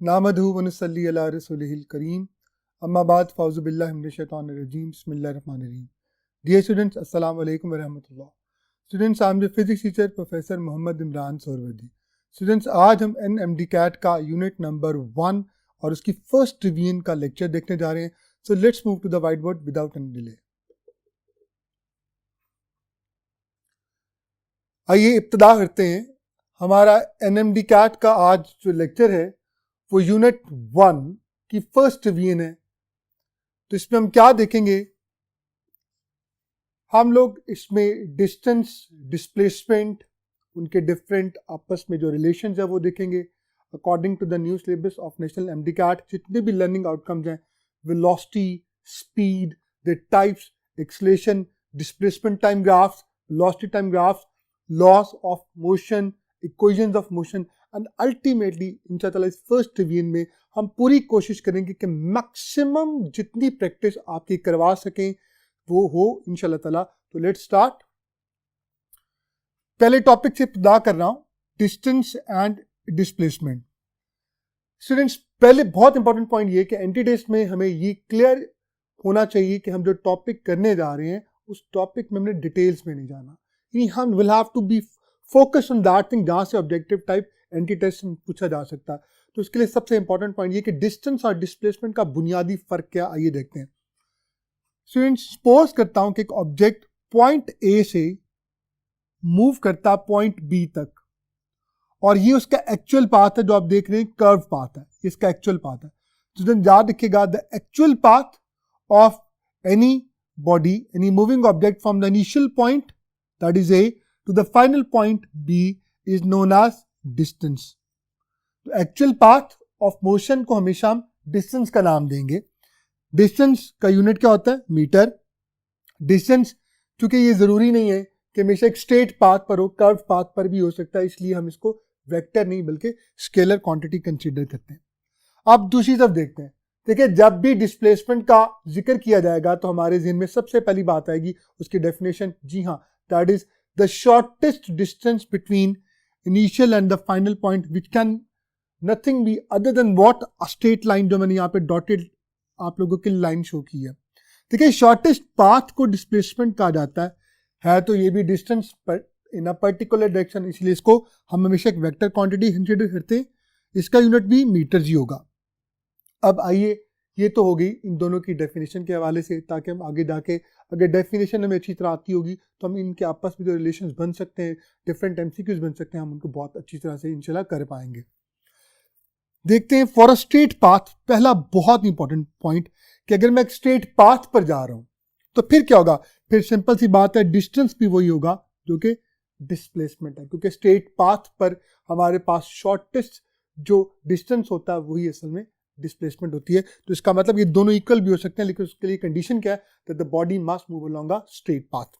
नामदहु व नुसल्ली अला रसूलिहिल करीम अम्मा बाद फ़ाउज़ु बिल्लाहि मिनश शैतानिर रजीम बिस्मिल्लाहिर रहमानिर रहीम। डियर स्टूडेंट्स, अस्सलाम वालेकुम व रहमतुल्लाह। Students, I am your physics teacher professor Mohammad Imran Sohrawardi. Students, आज हम एनएमडी कैट का यूनिट नंबर 1 और उसकी फर्स्ट रिवीजन का लेक्चर देखने जा रहे हैं। So let's move to the whiteboard without any delay. आइए इब्तिदा करते हैं। हमारा एनएमडी कैट का आज जो लेक्चर है वो यूनिट 1 की फर्स्ट रिवीजन है। तो इसमें हम क्या देखेंगे, हम लोग इसमें डिस्टेंस, डिस्प्लेसमेंट, उनके डिफरेंट आपस में जो रिलेशंस है वो देखेंगे according to the new syllabus of national MD CAT. जितने भी लर्निंग आउटकम्स हैं, velocity, speed, the types, acceleration, displacement time graphs, velocity time graphs, laws of motion, equations of motion and ultimately इंशाअल्लाह इस first revision में हम पूरी कोशिश करेंगे कि मैक्सिमम जितनी प्रैक्टिस आपकी करवा सकें वो हो इंशाअल्लाह ताला। तो लेट्स स्टार्ट। पहले टॉपिक से इब्तिदा कर रहा हूं, डिस्टेंस एंड डिस्प्लेसमेंट। स्टूडेंट्स, पहले बहुत इंपॉर्टेंट पॉइंट ये कि एंटी टेस्ट में हमें ये क्लियर होना चाहिए कि हम जो टॉपिक करने जा रहे हैं उस टॉपिक में हमने डिटेल्स में नहीं जाना। हम will have to be focus on that thing जहां से ऑब्जेक्टिव टाइप एंटी टेस्ट पूछा जा सकता है। तो इसके लिए सबसे इंपॉर्टेंट पॉइंट ये कि डिस्टेंस और डिस्प्लेसमेंट का बुनियादी फर्क क्या, आइए देखते हैं। स्टूडेंट्स, सपोज करता हूं कि एक ऑब्जेक्ट पॉइंट ए से मूव करता पॉइंट बी तक, और ये उसका एक्चुअल पाथ है जो आप देख रहे हैं, कर्व पाथ है, इसका एक्चुअल पाथ है। स्टूडेंट याद रखिएगा, the actual path of any body, any moving object from the initial point that is A to the final point B is known as distance. तो एक्चुअल पाथ ऑफ मोशन को हमेशा हम distance का नाम देंगे। Distance का unit क्या होता है? मीटर। डिस्टेंस, चूंकि ये जरूरी नहीं है कि हमेशा एक स्ट्रेट पाथ पर हो, कर्व पाथ पर भी हो सकता है, इसलिए हम इसको वेक्टर नहीं बल्कि स्केलर क्वांटिटी कंसीडर करते हैं। अब दूसरी तरफ देखते हैं। देखिए, जब भी डिस्प्लेसमेंट का जिक्र किया जाएगा तो हमारे ज़हन में सबसे पहली बात आएगी उसकी डेफिनेशन। जी हाँ, that is the shortest distance between initial and the final point which can nothing B other than what a straight line, जो मैंने यहाँ पे डॉटेड आप लोगों की लाइन शो की है। देखिए, शॉर्टेस्ट पाथ को डिस्प्लेसमेंट कहा जाता है तो ये भी डिस्टेंस पर इन अ पर्टिकुलर डायरेक्शन, इसलिए इसको हम हमेशा एक वेक्टर क्वांटिटी कंसीडर करते हैं। इसका यूनिट भी मीटर ही होगा। अब आइए, ये तो हो गई इन दोनों की डेफिनेशन के हवाले से, ताकि हम आगे जाके अगर डेफिनेशन हमें अच्छी तरह आती होगी तो हम इनके आपस में जो रिलेशंस बन सकते हैं, डिफरेंट एमसीक्यूज बन सकते हैं, हम उनको बहुत अच्छी तरह से इंशाल्लाह कर पाएंगे। देखते हैं फॉर अ स्ट्रेट पाथ। पहला बहुत इंपॉर्टेंट पॉइंट कि अगर मैं एक स्ट्रेट पाथ पर जा रहा हूं तो फिर क्या होगा? फिर सिंपल सी बात है, डिस्टेंस भी वही होगा जो कि डिस्प्लेसमेंट है, क्योंकि स्ट्रेट पाथ पर हमारे पास शॉर्टेस्ट जो डिस्टेंस होता है वही असल में डिस्प्लेसमेंट होती है। तो इसका मतलब ये दोनों इक्वल भी हो सकते हैं, लेकिन उसके लिए कंडीशन क्या है? That the body must move along a straight path.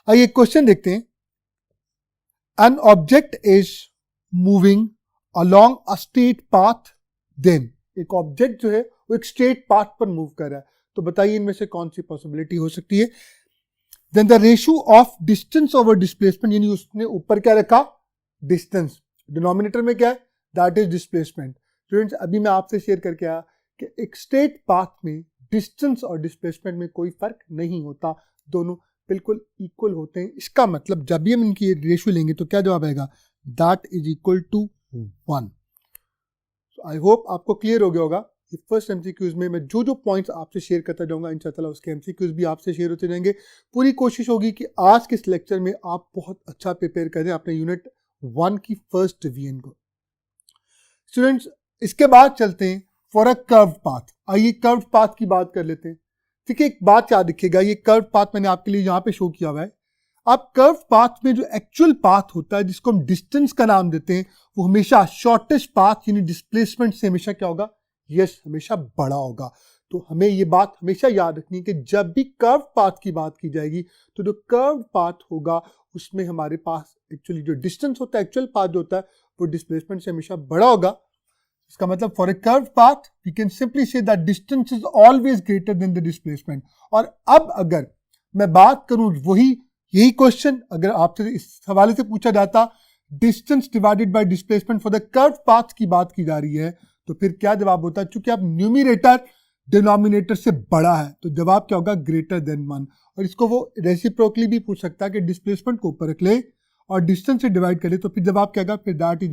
आइए क्वेश्चन देखते हैं। N object is moving along a straight path, then एक ऑब्जेक्ट जो है वो एक स्ट्रेट पाथ पर मूव कर रहा है, तो बताइए इनमें से कौन सी पॉसिबिलिटी हो सकती है? Then the ratio of distance over displacement, यानी उसने ऊपर क्या रखा? डिस्टेंस। डिनोमिनेटर में क्या है? That is displacement. स्टूडेंट्स, अभी मैं आपसे शेयर करके आया कि एक स्ट्रेट पाथ में डिस्टेंस और डिस्प्लेसमेंट में कोई फर्क नहीं होता, दोनों बिल्कुल इक्वल होते हैं। इसका मतलब जब भी हम इनकी रेशियो लेंगे तो क्या जवाब आएगा? That is equal to 1। I hope आपको क्लियर हो गया होगा। फर्स्ट एमसीक्यूज में मैं जो जो पॉइंट्स आपसे शेयर करता जाऊंगा इंशाअल्लाह उसके एमसीक्यूज भी आपसे शेयर होते जाएंगे। पूरी कोशिश होगी कि आज के इस लेक्चर में आप बहुत अच्छा प्रिपेयर करें अपने यूनिट 1 की फर्स्ट रिवीजन को। स्टूडेंट्स, इसके बाद चलते हैं फॉर अ कर्व पाथ। आइए कर्व पाथ की बात कर लेते हैं। ठीक है, एक बात याद रखिएगा, ये कर्व पाथ मैंने आपके लिए यहाँ पे शो किया हुआ है। अब कर्व पाथ में जो एक्चुअल पाथ होता है जिसको हम डिस्टेंस का नाम देते हैं, वो हमेशा शॉर्टेस्ट पाथ यानी डिस्प्लेसमेंट से हमेशा क्या होगा? यस, हमेशा बड़ा होगा। तो हमें ये बात हमेशा याद रखनी है कि जब भी कर्व पाथ की बात की जाएगी तो जो कर्व पाथ होगा उसमें हमारे पास एक्चुअली जो डिस्टेंस होता है, एक्चुअल पाथ जो होता है, वो डिस्प्लेसमेंट से हमेशा बड़ा होगा। इसका मतलब for a curve path we can simply say that distance is always greater than the displacement. और अब अगर मैं बात करूं यही क्वेश्चन अगर आपसे इस हवाले से पूछा जाता distance divided by displacement for the curve path की बात की जा रही है, तो फिर क्या जवाब होता है? चूंकि आप न्यूमिनेटर डिनोमिनेटर से बड़ा है तो जवाब क्या होगा? Greater than 1। और इसको वो रेसिप्रोकली भी पूछ सकता है कि डिस्प्लेसमेंट को ऊपर रख ले और डिस्टेंस से डिवाइड करे, तो फिर जवाब क्या होगा? फिर that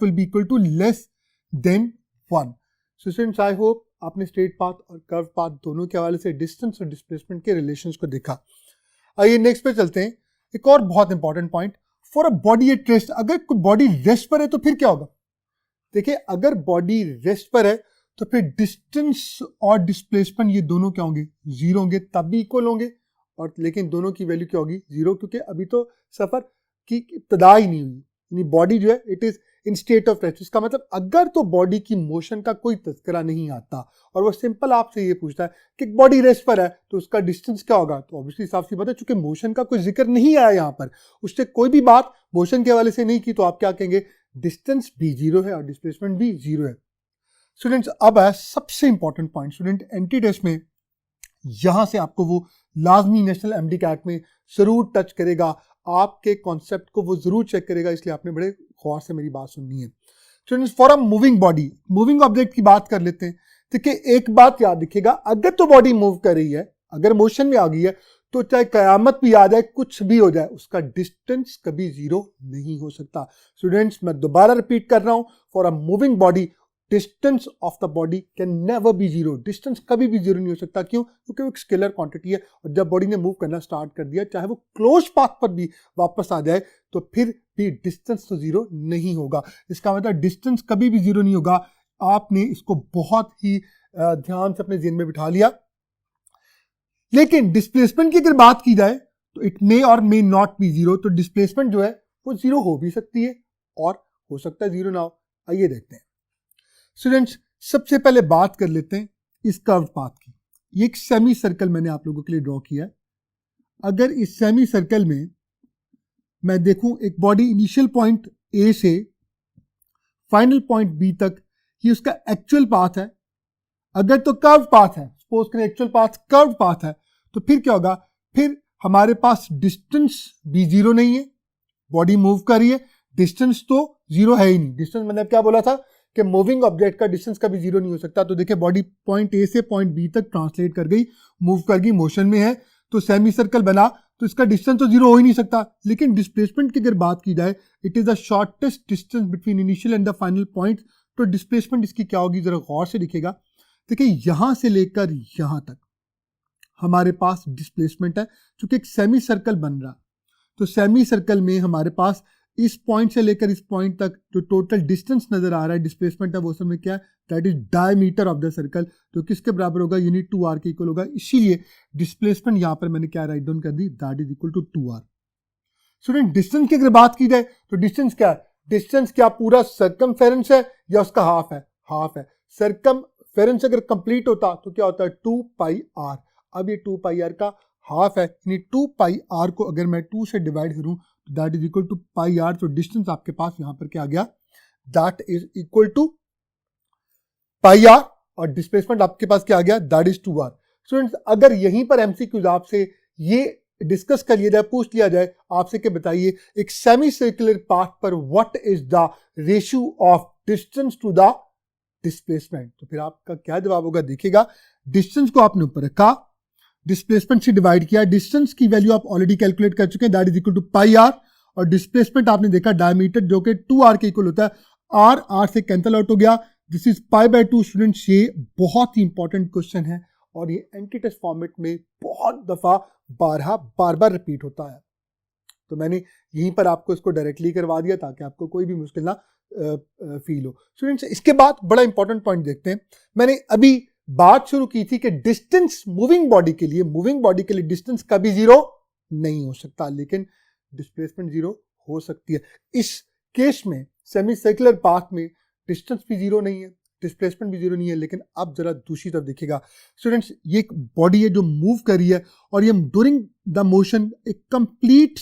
will be equal to less than 1। So students, I hope आपने स्ट्रेट पाथ और कर्व पाथ दोनों के हवाले से डिस्टेंस और डिस्प्लेसमेंट के रिलेशंस को देखा। आइए नेक्स्ट पे चलते हैं। एक और बहुत important point, for a body at rest, अगर कोई बॉडी रेस्ट पर है तो फिर क्या होगा? देखिए, अगर बॉडी रेस्ट पर है तो फिर डिस्टेंस और डिस्प्लेसमेंट ये दोनों क्या होंगे? जीरो होंगे, तब भी इक्वल होंगे। और लेकिन दोनों की वैल्यू क्या होगी? जीरो, क्योंकि अभी तो सफर की इब्तदा ही नहीं हुई, यानी बॉडी जो है it is in state of rest. इसका मतलब अगर तो बॉडी की मोशन का कोई तस्करा नहीं आता और वो सिंपल आपसे ये पूछता है कि बॉडी रेस्ट पर है तो उसका डिस्टेंस क्या होगा, तो ऑब्वियसली साफ सी बात है, चूंकि मोशन का कोई जिक्र नहीं आया यहाँ पर, उससे कोई भी बात मोशन के हवाले से नहीं की, तो आप क्या कहेंगे? डिस्टेंस भी जीरो है और डिस्प्लेसमेंट भी जीरो है। स्टूडेंट्स, अब है सबसे important point. Student, entry test में यहां से आपको वो लाजमी नेशनल एमडी कैट में जरूर टच करेगा, आपके कॉन्सेप्ट को वो जरूर चेक करेगा, इसलिए आपने बड़े गौर से मेरी बात सुननी है। Students, for a moving body, moving object की बात कर लेते हैं। देखिए, एक बात याद रखिएगा, अगर तो बॉडी मूव कर रही है, अगर मोशन में आ गई है, तो चाहे कयामत भी आ जाए, कुछ भी हो जाए, उसका डिस्टेंस कभी जीरो नहीं हो सकता। स्टूडेंट्स, मैं दोबारा रिपीट कर रहा हूं, for a moving body distance of the body can never be zero. Distance कभी भी जीरो नहीं हो सकता। क्यों? क्योंकि वो एक स्केलर क्वांटिटी है और जब बॉडी ने मूव करना स्टार्ट कर दिया, चाहे वो क्लोज पाथ पर भी वापस आ जाए, तो फिर भी डिस्टेंस तो जीरो नहीं होगा। इसका मतलब डिस्टेंस कभी भी जीरो नहीं होगा। आपने इसको बहुत ही ध्यान से अपने ज़हन में बिठा लिया। लेकिन डिस्प्लेसमेंट की अगर बात की जाए तो इट मे और मे नॉट बी जीरो। तो डिस्प्लेसमेंट जो है वो जीरो हो भी सकती है और हो सकता है जीरो ना हो। आइए देखते हैं। स्टूडेंट्स, सबसे पहले बात कर लेते हैं इस कर्व पाथ की। ये एक सेमी सर्कल मैंने आप लोगों के लिए ड्रॉ किया है। अगर इस सेमी सर्कल में मैं देखूं एक बॉडी इनिशियल पॉइंट ए से फाइनल पॉइंट बी तक, ये उसका एक्चुअल पाथ है। अगर तो कर्व पाथ है, सपोज करें एक्चुअल पाथ कर्व पाथ है, तो फिर क्या होगा? फिर हमारे पास डिस्टेंस भी जीरो नहीं है, बॉडी मूव कर रही है, डिस्टेंस तो जीरो है ही नहीं। डिस्टेंस मैंने क्या बोला था कि मूविंग ऑब्जेक्ट का डिस्टेंस कभी जीरो नहीं हो सकता। तो देखिए, बॉडी पॉइंट ए से पॉइंट बी तक ट्रांसलेट कर गई, मूव कर गई, मोशन में है, तो सेमी सर्कल बना, तो इसका डिस्टेंस तो जीरो हो ही नहीं सकता। लेकिन डिस्प्लेसमेंट की अगर बात की जाए, it is the shortest distance between initial and the final point. तो डिस्प्लेसमेंट इसकी क्या होगी, जरा गौर से दिखेगा। देखिए, यहां से लेकर यहां तक हमारे पास डिस्प्लेसमेंट है, क्योंकि एक सेमी सर्कल बन रहा, तो सेमी सर्कल में हमारे पास इस पॉइंट से लेकर इस पॉइंट तक जो टोटल डिस्टेंस नजर आ रहा है, डिस्प्लेसमेंट है, वो सब में क्या है? That is diameter of the circle. तो किसके बराबर होगा? यूनिट 2r के इक्वल होगा। इसीलिए डिस्प्लेसमेंट यहां पर मैंने क्या राइट डाउन कर दी? That is equal to 2r। Student, distance की अगर बात की जाए तो डिस्टेंस क्या है? डिस्टेंस क्या पूरा सर्कमफेरेंस है या उसका हाफ है? हाफ है। सर्कमफेरेंस अगर कंप्लीट होता तो क्या होता है? 2 पाई r। अब ये 2 पाई r का हाफ है, यानी 2 पाई r को अगर मैं 2 से डिवाइड करूं तो that is equal to pi r। तो डिस्टेंस आपके पास यहां पर क्या आ गया? That is equal to pi r। और डिस्प्लेसमेंट आपके पास क्या आ गया? That is 2r। स्टूडेंट्स, अगर यहीं पर एमसीक्यूज आपसे ये डिस्कस कर लिया जाए, पूछ लिया जाए आपसे कि बताइए एक सेमी सर्कुलर पाथ पर what is the ratio of distance to the displacement, तो फिर आपका क्या जवाब होगा? देखिएगा, डिस्टेंस को आपने ऊपर रखा, डिस्प्लेसमेंट से डिवाइड किया, डिस्टेंस की वैल्यू आप ऑलरेडी कैलकुलेट कर चुके हैं, that is equal to pi r। और डिस्प्लेसमेंट आपने देखा डायमीटर जो कि 2r के इक्वल होता है, r से कैंसिल आउट हो गया, this is pi by 2। Students, ये बहुत ही इंपॉर्टेंट क्वेश्चन है और ये एंटी टेस्ट फॉर्मेट में बहुत दफा बार बार रिपीट होता है। तो मैंने यहीं पर आपको इसको डायरेक्टली करवा दिया ताकि आपको कोई भी मुश्किल ना फील हो। स्टूडेंट्स, इसके बाद बड़ा इंपॉर्टेंट पॉइंट देखते हैं। मैंने अभी बात शुरू की थी कि डिस्टेंस मूविंग बॉडी के लिए डिस्टेंस कभी जीरो नहीं हो सकता, लेकिन डिस्प्लेसमेंट जीरो हो सकती है। इस केस में सेमी सर्कुलर पाथ में डिस्टेंस भी जीरो नहीं है, डिस्प्लेसमेंट भी जीरो नहीं है। लेकिन अब जरा दूसरी तरफ देखिएगा स्टूडेंट्स, ये एक बॉडी है जो मूव कर रही है और ये ड्यूरिंग द मोशन एक कंप्लीट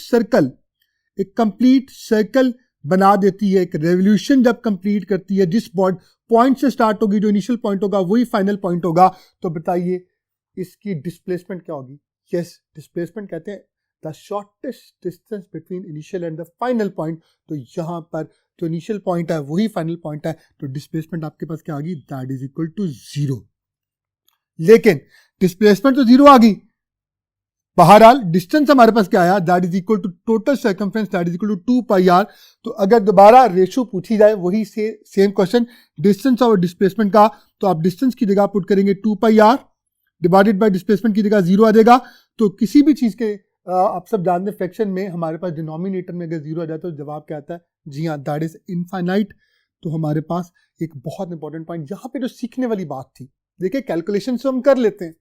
सर्कल बना देती है, एक रेवोल्यूशन जब कंप्लीट करती है, जिस पॉइंट से स्टार्ट होगी, जो इनिशियल पॉइंट होगा वही फाइनल पॉइंट होगा। तो बताइए इसकी डिस्प्लेसमेंट क्या होगी? यस, डिस्प्लेसमेंट कहते हैं the shortest distance between initial and the final point. तो यहाँ पर जो इनिशियल पॉइंट है वही फाइनल पॉइंट है, तो डिस्प्लेसमेंट आपके पास क्या आ गई, दैट इज इक्वल टू 0। लेकिन डिस्प्लेसमेंट तो 0 आ गई, बहरहाल डिस्टेंस हमारे पास क्या आया, that is equal to total circumference, that is equal to 2 pi r. तो अगर दोबारा रेशो पूछी जाए वही सेम क्वेश्चन डिस्टेंस और डिस्प्लेसमेंट का, तो आप डिस्टेंस की जगह पुट करेंगे 2 pi r divided by displacement की जगह 0 आ जाएगा। तो किसी भी चीज के आप सब जानते हैं फ्रैक्शन में हमारे पास डिनोमिनेटर में अगर 0 आ जाता है तो जवाब क्या आता है, जी हाँ, दैट इज इनफाइनाइट। तो हमारे पास एक बहुत इंपॉर्टेंट पॉइंट यहाँ पे जो सीखने वाली बात थी, देखिए कैलकुलेशन हम कर लेते हैं,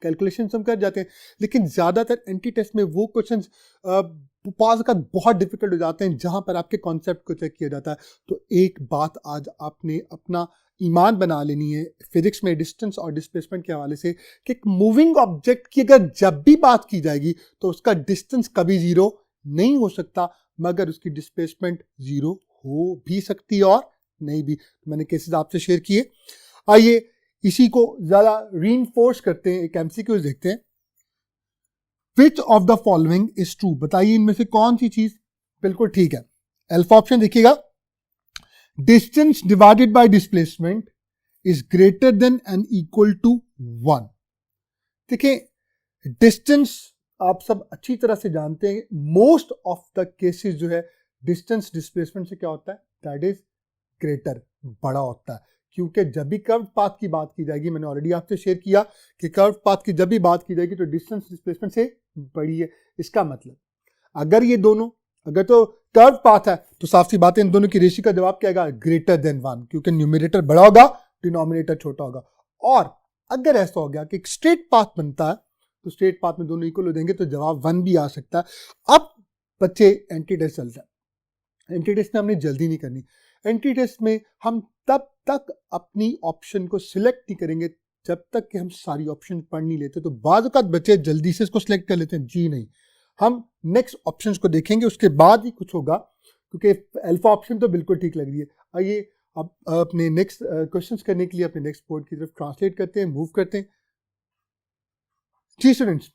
कैलकुलेशन हम कर जाते हैं, लेकिन ज्यादातर एंटी टेस्ट में वो क्वेश्चंस पास का बहुत डिफिकल्ट हो जाते हैं जहां पर आपके कॉन्सेप्ट को चेक किया जाता है। तो एक बात आज आपने अपना ईमान बना लेनी है फिजिक्स में डिस्टेंस और डिस्प्लेसमेंट के हवाले से कि एक मूविंग ऑब्जेक्ट की अगर जब भी बात की जाएगी तो उसका डिस्टेंस कभी 0 नहीं हो सकता, मगर उसकी डिस्प्लेसमेंट 0 हो भी सकती है और नहीं भी। तो मैंने केसेस आपसे शेयर किए। आइए इसी को ज्यादा रीइंफोर्स करते हैं, एक एमसीक्यूज देखते हैं। Which of the following is true, बताइए इनमें से कौन सी चीज बिल्कुल ठीक है। अल्फा ऑप्शन देखिएगा, distance divided by displacement is greater than and equal to 1। देखिए डिस्टेंस आप सब अच्छी तरह से जानते हैं, मोस्ट ऑफ द केसेस जो है डिस्टेंस डिस्प्लेसमेंट से क्या होता है, दैट इज ग्रेटर, बड़ा होता है। क्योंकि जब भी कर्व पाथ की बात की जाएगी, मैंने ऑलरेडी आपसे शेयर किया कि कर्व पाथ की जब भी बात की जाएगी तो डिस्टेंस डिस्प्लेसमेंट से बड़ी है। इसका मतलब अगर ये दोनों, अगर तो कर्व पाथ है तो साफ सी बात है इन दोनों की रेशियो का जवाब क्या आएगा, ग्रेटर देन 1, क्योंकि न्यूमरेटर बड़ा होगा डिनोमिनेटर छोटा होगा। और अगर ऐसा हो गया कि एक स्ट्रेट पाथ बनता है तो स्ट्रेट पाथ में दोनों इक्वल हो जाएंगे तो जवाब 1 भी आ सकता है। अब बच्चे एंटी टेस्ट चलता है, एंटी टेस्ट में हमने जल्दी नहीं करनी। एंटी टेस्ट में हम तब तक अपनी ऑप्शन को सिलेक्ट नहीं करेंगे जब तक कि हम सारी ऑप्शन पढ़ नहीं लेते। तो बाज़ औक़ात बच्चे जल्दी से इसको सिलेक्ट कर लेते हैं, जी नहीं, हम नेक्स्ट ऑप्शंस को देखेंगे उसके बाद ही कुछ होगा, क्योंकि अल्फा ऑप्शन तो बिल्कुल ठीक लग रही है। आइए अब अपने नेक्स्ट क्वेश्चंस करने के लिए अपने नेक्स्ट बोर्ड की तरफ ट्रांसलेट करते हैं, मूव करते हैं। जी स्टूडेंट्स,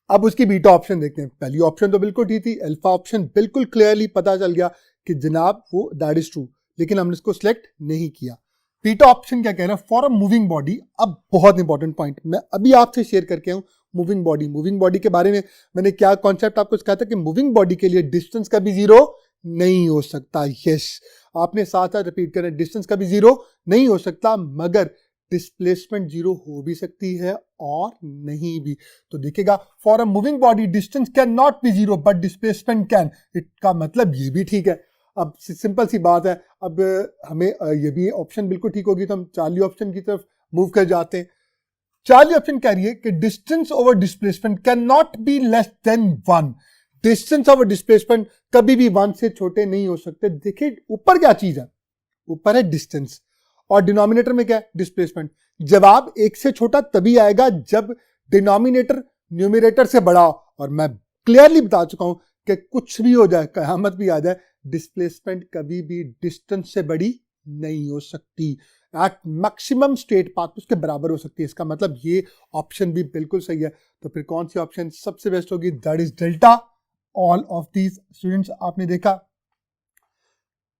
अब उसकी बीटा ऑप्शन देखते हैं। पहली ऑप्शन तो बिल्कुल ठीक थी, अल्फा ऑप्शन बिल्कुल क्लियरली पता चल गया कि जनाब वो दैट इज ट्रू, लेकिन हमने इसको सिलेक्ट नहीं किया। बीटा ऑप्शन क्या कह रहा है, फॉर अ मूविंग बॉडी। अब बहुत इंपॉर्टेंट पॉइंट मैं अभी आपसे शेयर करके हूं, मूविंग बॉडी। मूविंग बॉडी के बारे में मैंने क्या कॉन्सेप्ट आपको सिखाया था कि मूविंग बॉडी के लिए डिस्टेंस कभी 0 नहीं हो सकता। यस, आपने साथ साथ रिपीट करें, डिस्टेंस कभी 0 नहीं हो सकता, मगर डिस्प्लेसमेंट 0 हो भी सकती है और नहीं भी। तो देखिएगा, for a moving body distance can not be 0 but displacement can. इसका मतलब ये भी ठीक है। अब सिंपल सी बात है, अब हमें ये भी ऑप्शन बिल्कुल ठीक होगी तो हम चार्ली ऑप्शन की तरफ मूव कर जाते हैं। चार्ली ऑप्शन कह रही है कि distance over displacement can not be less than 1। Distance over displacement कभी भी 1 से छोटे नहीं हो सकते। देखिए ऊपर क्या चीज है, ऊपर है डिस्टेंस और डिनोमिनेटर में क्या है, डिस्प्लेसमेंट। जवाब 1 से छोटा तभी आएगा जब डिनोमिनेटर न्यूमरेटर से बड़ा हो। और मैं क्लियरली बता चुका हूं कि कुछ भी हो जाए, कयामत भी आ जाए, डिस्प्लेसमेंट कभी भी डिस्टेंस से बड़ी नहीं हो सकती। एट मैक्सिमम स्ट्रेट पाथ उसके बराबर हो सकती है। इसका मतलब ये ऑप्शन भी बिल्कुल सही है। तो फिर कौन सी ऑप्शन सबसे बेस्ट होगी, that is delta. All of these students, आपने देखा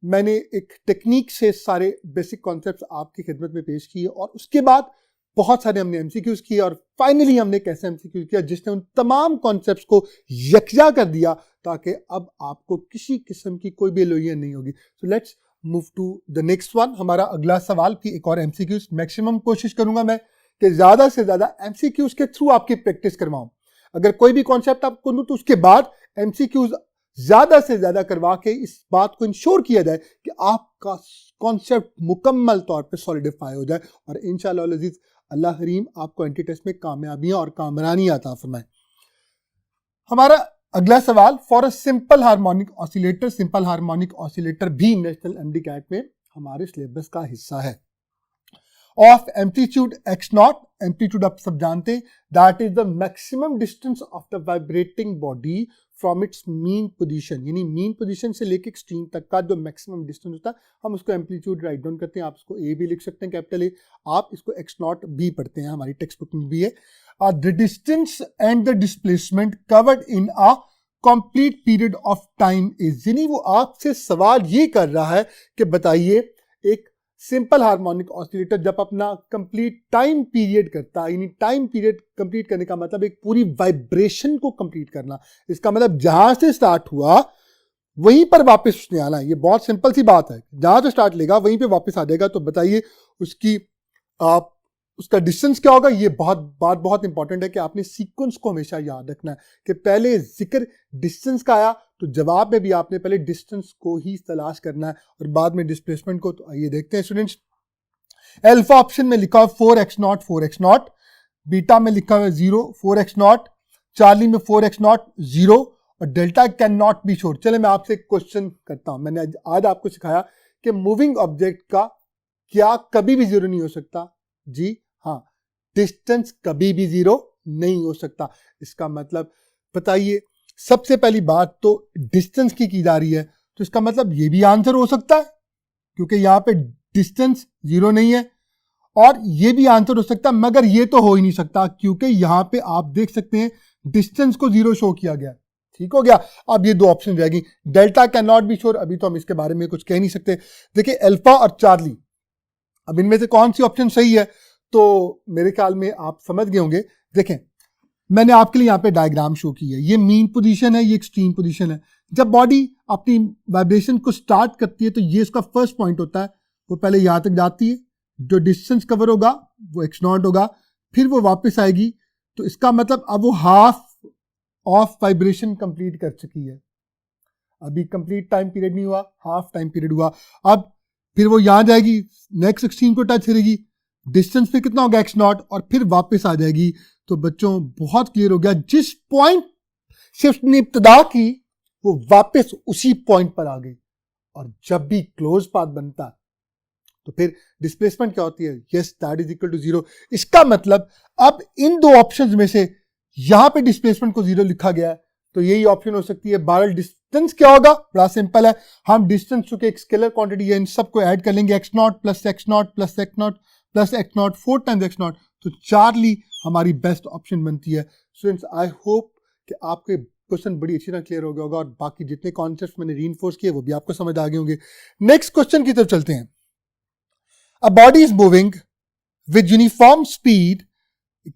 मैंने एक टेक्निक से सारे बेसिक कॉन्सेप्ट्स आपकी खिदमत में पेश किए और उसके बाद बहुत सारे हमने एमसीक्यूज किए और फाइनली हमने कैसे एमसीक्यूज किया जिसने उन तमाम कॉन्सेप्ट्स को यकजा कर दिया ताकि अब आपको किसी किस्म की कोई भी लोइयां नहीं होगी। So let's move to the next one. हमारा अगला सवाल की एक और एमसीक्यूज। मैक्सिमम कोशिश करूंगा मैं कि ज्यादा से ज्यादा एमसीक्यूज के थ्रू आपकी प्रैक्टिस करवाऊं। अगर कोई भी कॉन्सेप्ट आपको दूं तो उसके बाद एमसीक्यूज ज्यादा से ज्यादा करवा के इस बात को इंश्योर किया जाए कि आपका कॉन्सेप्ट मुकम्मल तौर पे सॉलिडिफाई हो जाए और इंशाअल्लाह अज़ीज अल्लाह करीम आपको एंटी टेस्ट में कामयाबियां और कामरानियां अता फरमाए। हमारा अगला सवाल, for a simple harmonic oscillator. Simple harmonic oscillator भी नेशनल एमडी कैट में हमारे सिलेबस का हिस्सा है। Of amplitude x not, amplitude आप सब जानते हैं, that is the maximum distance of the vibrating body from its mean position, यानी मीन पोजीशन से लेके एक्सट्रीम तक का जो मैक्सिमम डिस्टेंस होता है हम उसको एम्पलीट्यूड राइट डाउन करते हैं। आप इसको ए भी लिख सकते हैं, कैपिटल ए, आप इसको एक्स नॉट भी पढ़ते हैं, हमारी टेक्स्ट बुक में भी है। The distance and the displacement covered in a complete period of time is, यानी वो आपसे सवाल ये कर रहा है कि बताइए एक सिंपल हार्मोनिक ऑसिलेटर जब अपना कंप्लीट टाइम पीरियड करता है, यानी टाइम पीरियड कंप्लीट करने का मतलब एक पूरी वाइब्रेशन को कंप्लीट करना, इसका मतलब जहां से स्टार्ट हुआ वहीं पर वापस उसने आना है। ये बहुत सिंपल सी बात है, जहां से स्टार्ट लेगा वहीं पे वापस आ जाएगा। तो बताइए उसकी उसका डिस्टेंस क्या होगा। ये बहुत इंपॉर्टेंट है कि आपने सीक्वेंस को हमेशा याद रखना है कि पहले जिक्र डिस्टेंस का आया तो जवाब में भी आपने पहले डिस्टेंस को ही तलाश करना है और बाद में डिस्प्लेसमेंट को। तो आइए देखते हैं स्टूडेंट्स, अल्फा ऑप्शन में लिखा हुआ 4x0, बीटा में लिखा हुआ 0 4x0, चार्ली में 4x0 0 और delta can not be sure. चले मैं आपसे एक क्वेश्चन करता हूं। मैंने आज आपको सिखाया कि मूविंग ऑब्जेक्ट का क्या कभी भी जीरो नहीं हो सकता। जी हाँ, डिस्टेंस कभी भी जीरो नहीं हो सकता। इसका मतलब बताइए, सबसे पहली बात तो डिस्टेंस की जा रही है, तो इसका मतलब ये भी आंसर हो सकता है क्योंकि यहां पे डिस्टेंस जीरो नहीं है, और ये भी आंसर हो सकता है, मगर ये तो हो ही नहीं सकता क्योंकि यहां पे आप देख सकते हैं डिस्टेंस को जीरो शो किया गया। ठीक हो गया। अब ये दो ऑप्शन रहेगी, delta can not be sure, अभी तो हम इसके बारे में कुछ कह नहीं सकते। देखिए अल्फा और चार्ली, अब इनमें से कौन सी ऑप्शन सही है, तो मेरे ख्याल में आप समझ गए होंगे। देखें मैंने आपके लिए यहाँ पे डायग्राम शो की है, ये मीन पोजीशन है, ये एक्सट्रीम पोजीशन है। जब बॉडी अपनी वाइब्रेशन को स्टार्ट करती है तो ये इसका फर्स्ट पॉइंट होता है, वो पहले यहाँ तक जाती है, जो डिस्टेंस कवर होगा वो x0 होगा, फिर वो वापस आएगी। तो इसका मतलब अब वो हाफ ऑफ वाइब्रेशन कंप्लीट कर चुकी है, अभी कंप्लीट टाइम पीरियड नहीं हुआ, हाफ टाइम पीरियड हुआ। अब फिर वो यहाँ जाएगी, नेक्स्ट एक्सट्रीम को टच करेगी, डिस्टेंस पे कितना होगा x0, और फिर वापस आ जाएगी। तो बच्चों बहुत क्लियर हो गया, जिस पॉइंट से उसने इब्तिदा की वो वापस उसी पॉइंट पर आ गई। और जब भी क्लोज पाथ बनता है तो फिर डिस्प्लेसमेंट क्या होती है, yes that is equal to zero. इसका मतलब अब इन दो ऑप्शंस में से यहां पे डिस्प्लेसमेंट को जीरो लिखा गया है, तो यही ऑप्शन हो सकती है। बहरहाल डिस्टेंस क्या होगा, बड़ा सिंपल है, हम डिस्टेंस चूंकि एक स्केलर क्वांटिटी है, इन सबको ऐड कर लेंगे, x0 plus x0 plus x0 plus x0 4 times x0, तो चार्ली हमारी बेस्ट ऑप्शन बनती है। स्टूडेंट्स आई होप कि आपके क्वेश्चन बड़ी अच्छी तरह क्लियर हो गया होगा और बाकी जितने कॉन्सेप्ट्स मैंने रीइंफोर्स किए वो भी आपको समझ आ गए होंगे। नेक्स्ट क्वेश्चन की तरफ चलते हैं। A body is moving with uniform speed,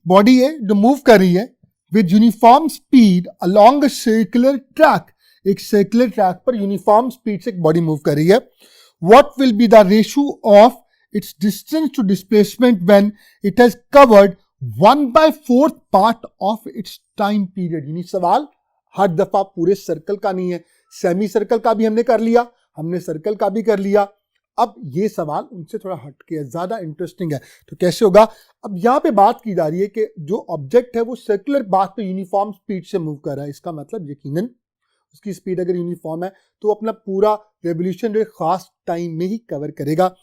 body है जो मूव कर रही है with uniform speed along a circular track, एक सर्कुलर ट्रैक पर यूनिफॉर्म स्पीड से एक बॉडी मूव कर रही है। What will be the ratio of its distance to displacement when it has covered 1/4 part of its time period। यानी सवाल हर दफा पूरे सर्कल का नहीं है, सेमी सर्कल का भी हमने कर लिया, हमने सर्कल का भी कर लिया। अब ये सवाल उनसे थोड़ा हटके है, ज्यादा इंटरेस्टिंग है। तो कैसे होगा, अब यहां पे बात की जा रही है कि जो ऑब्जेक्ट है वो सर्कुलर पाथ पे यूनिफॉर्म स्पीड से मूव कर रहा है। इसका मतलब यकीनन उसकी स्पीड अगर यूनिफॉर्म है तो अपना पूरा रेवोल्यूशन जो खास टाइम में ही कवर करेगा।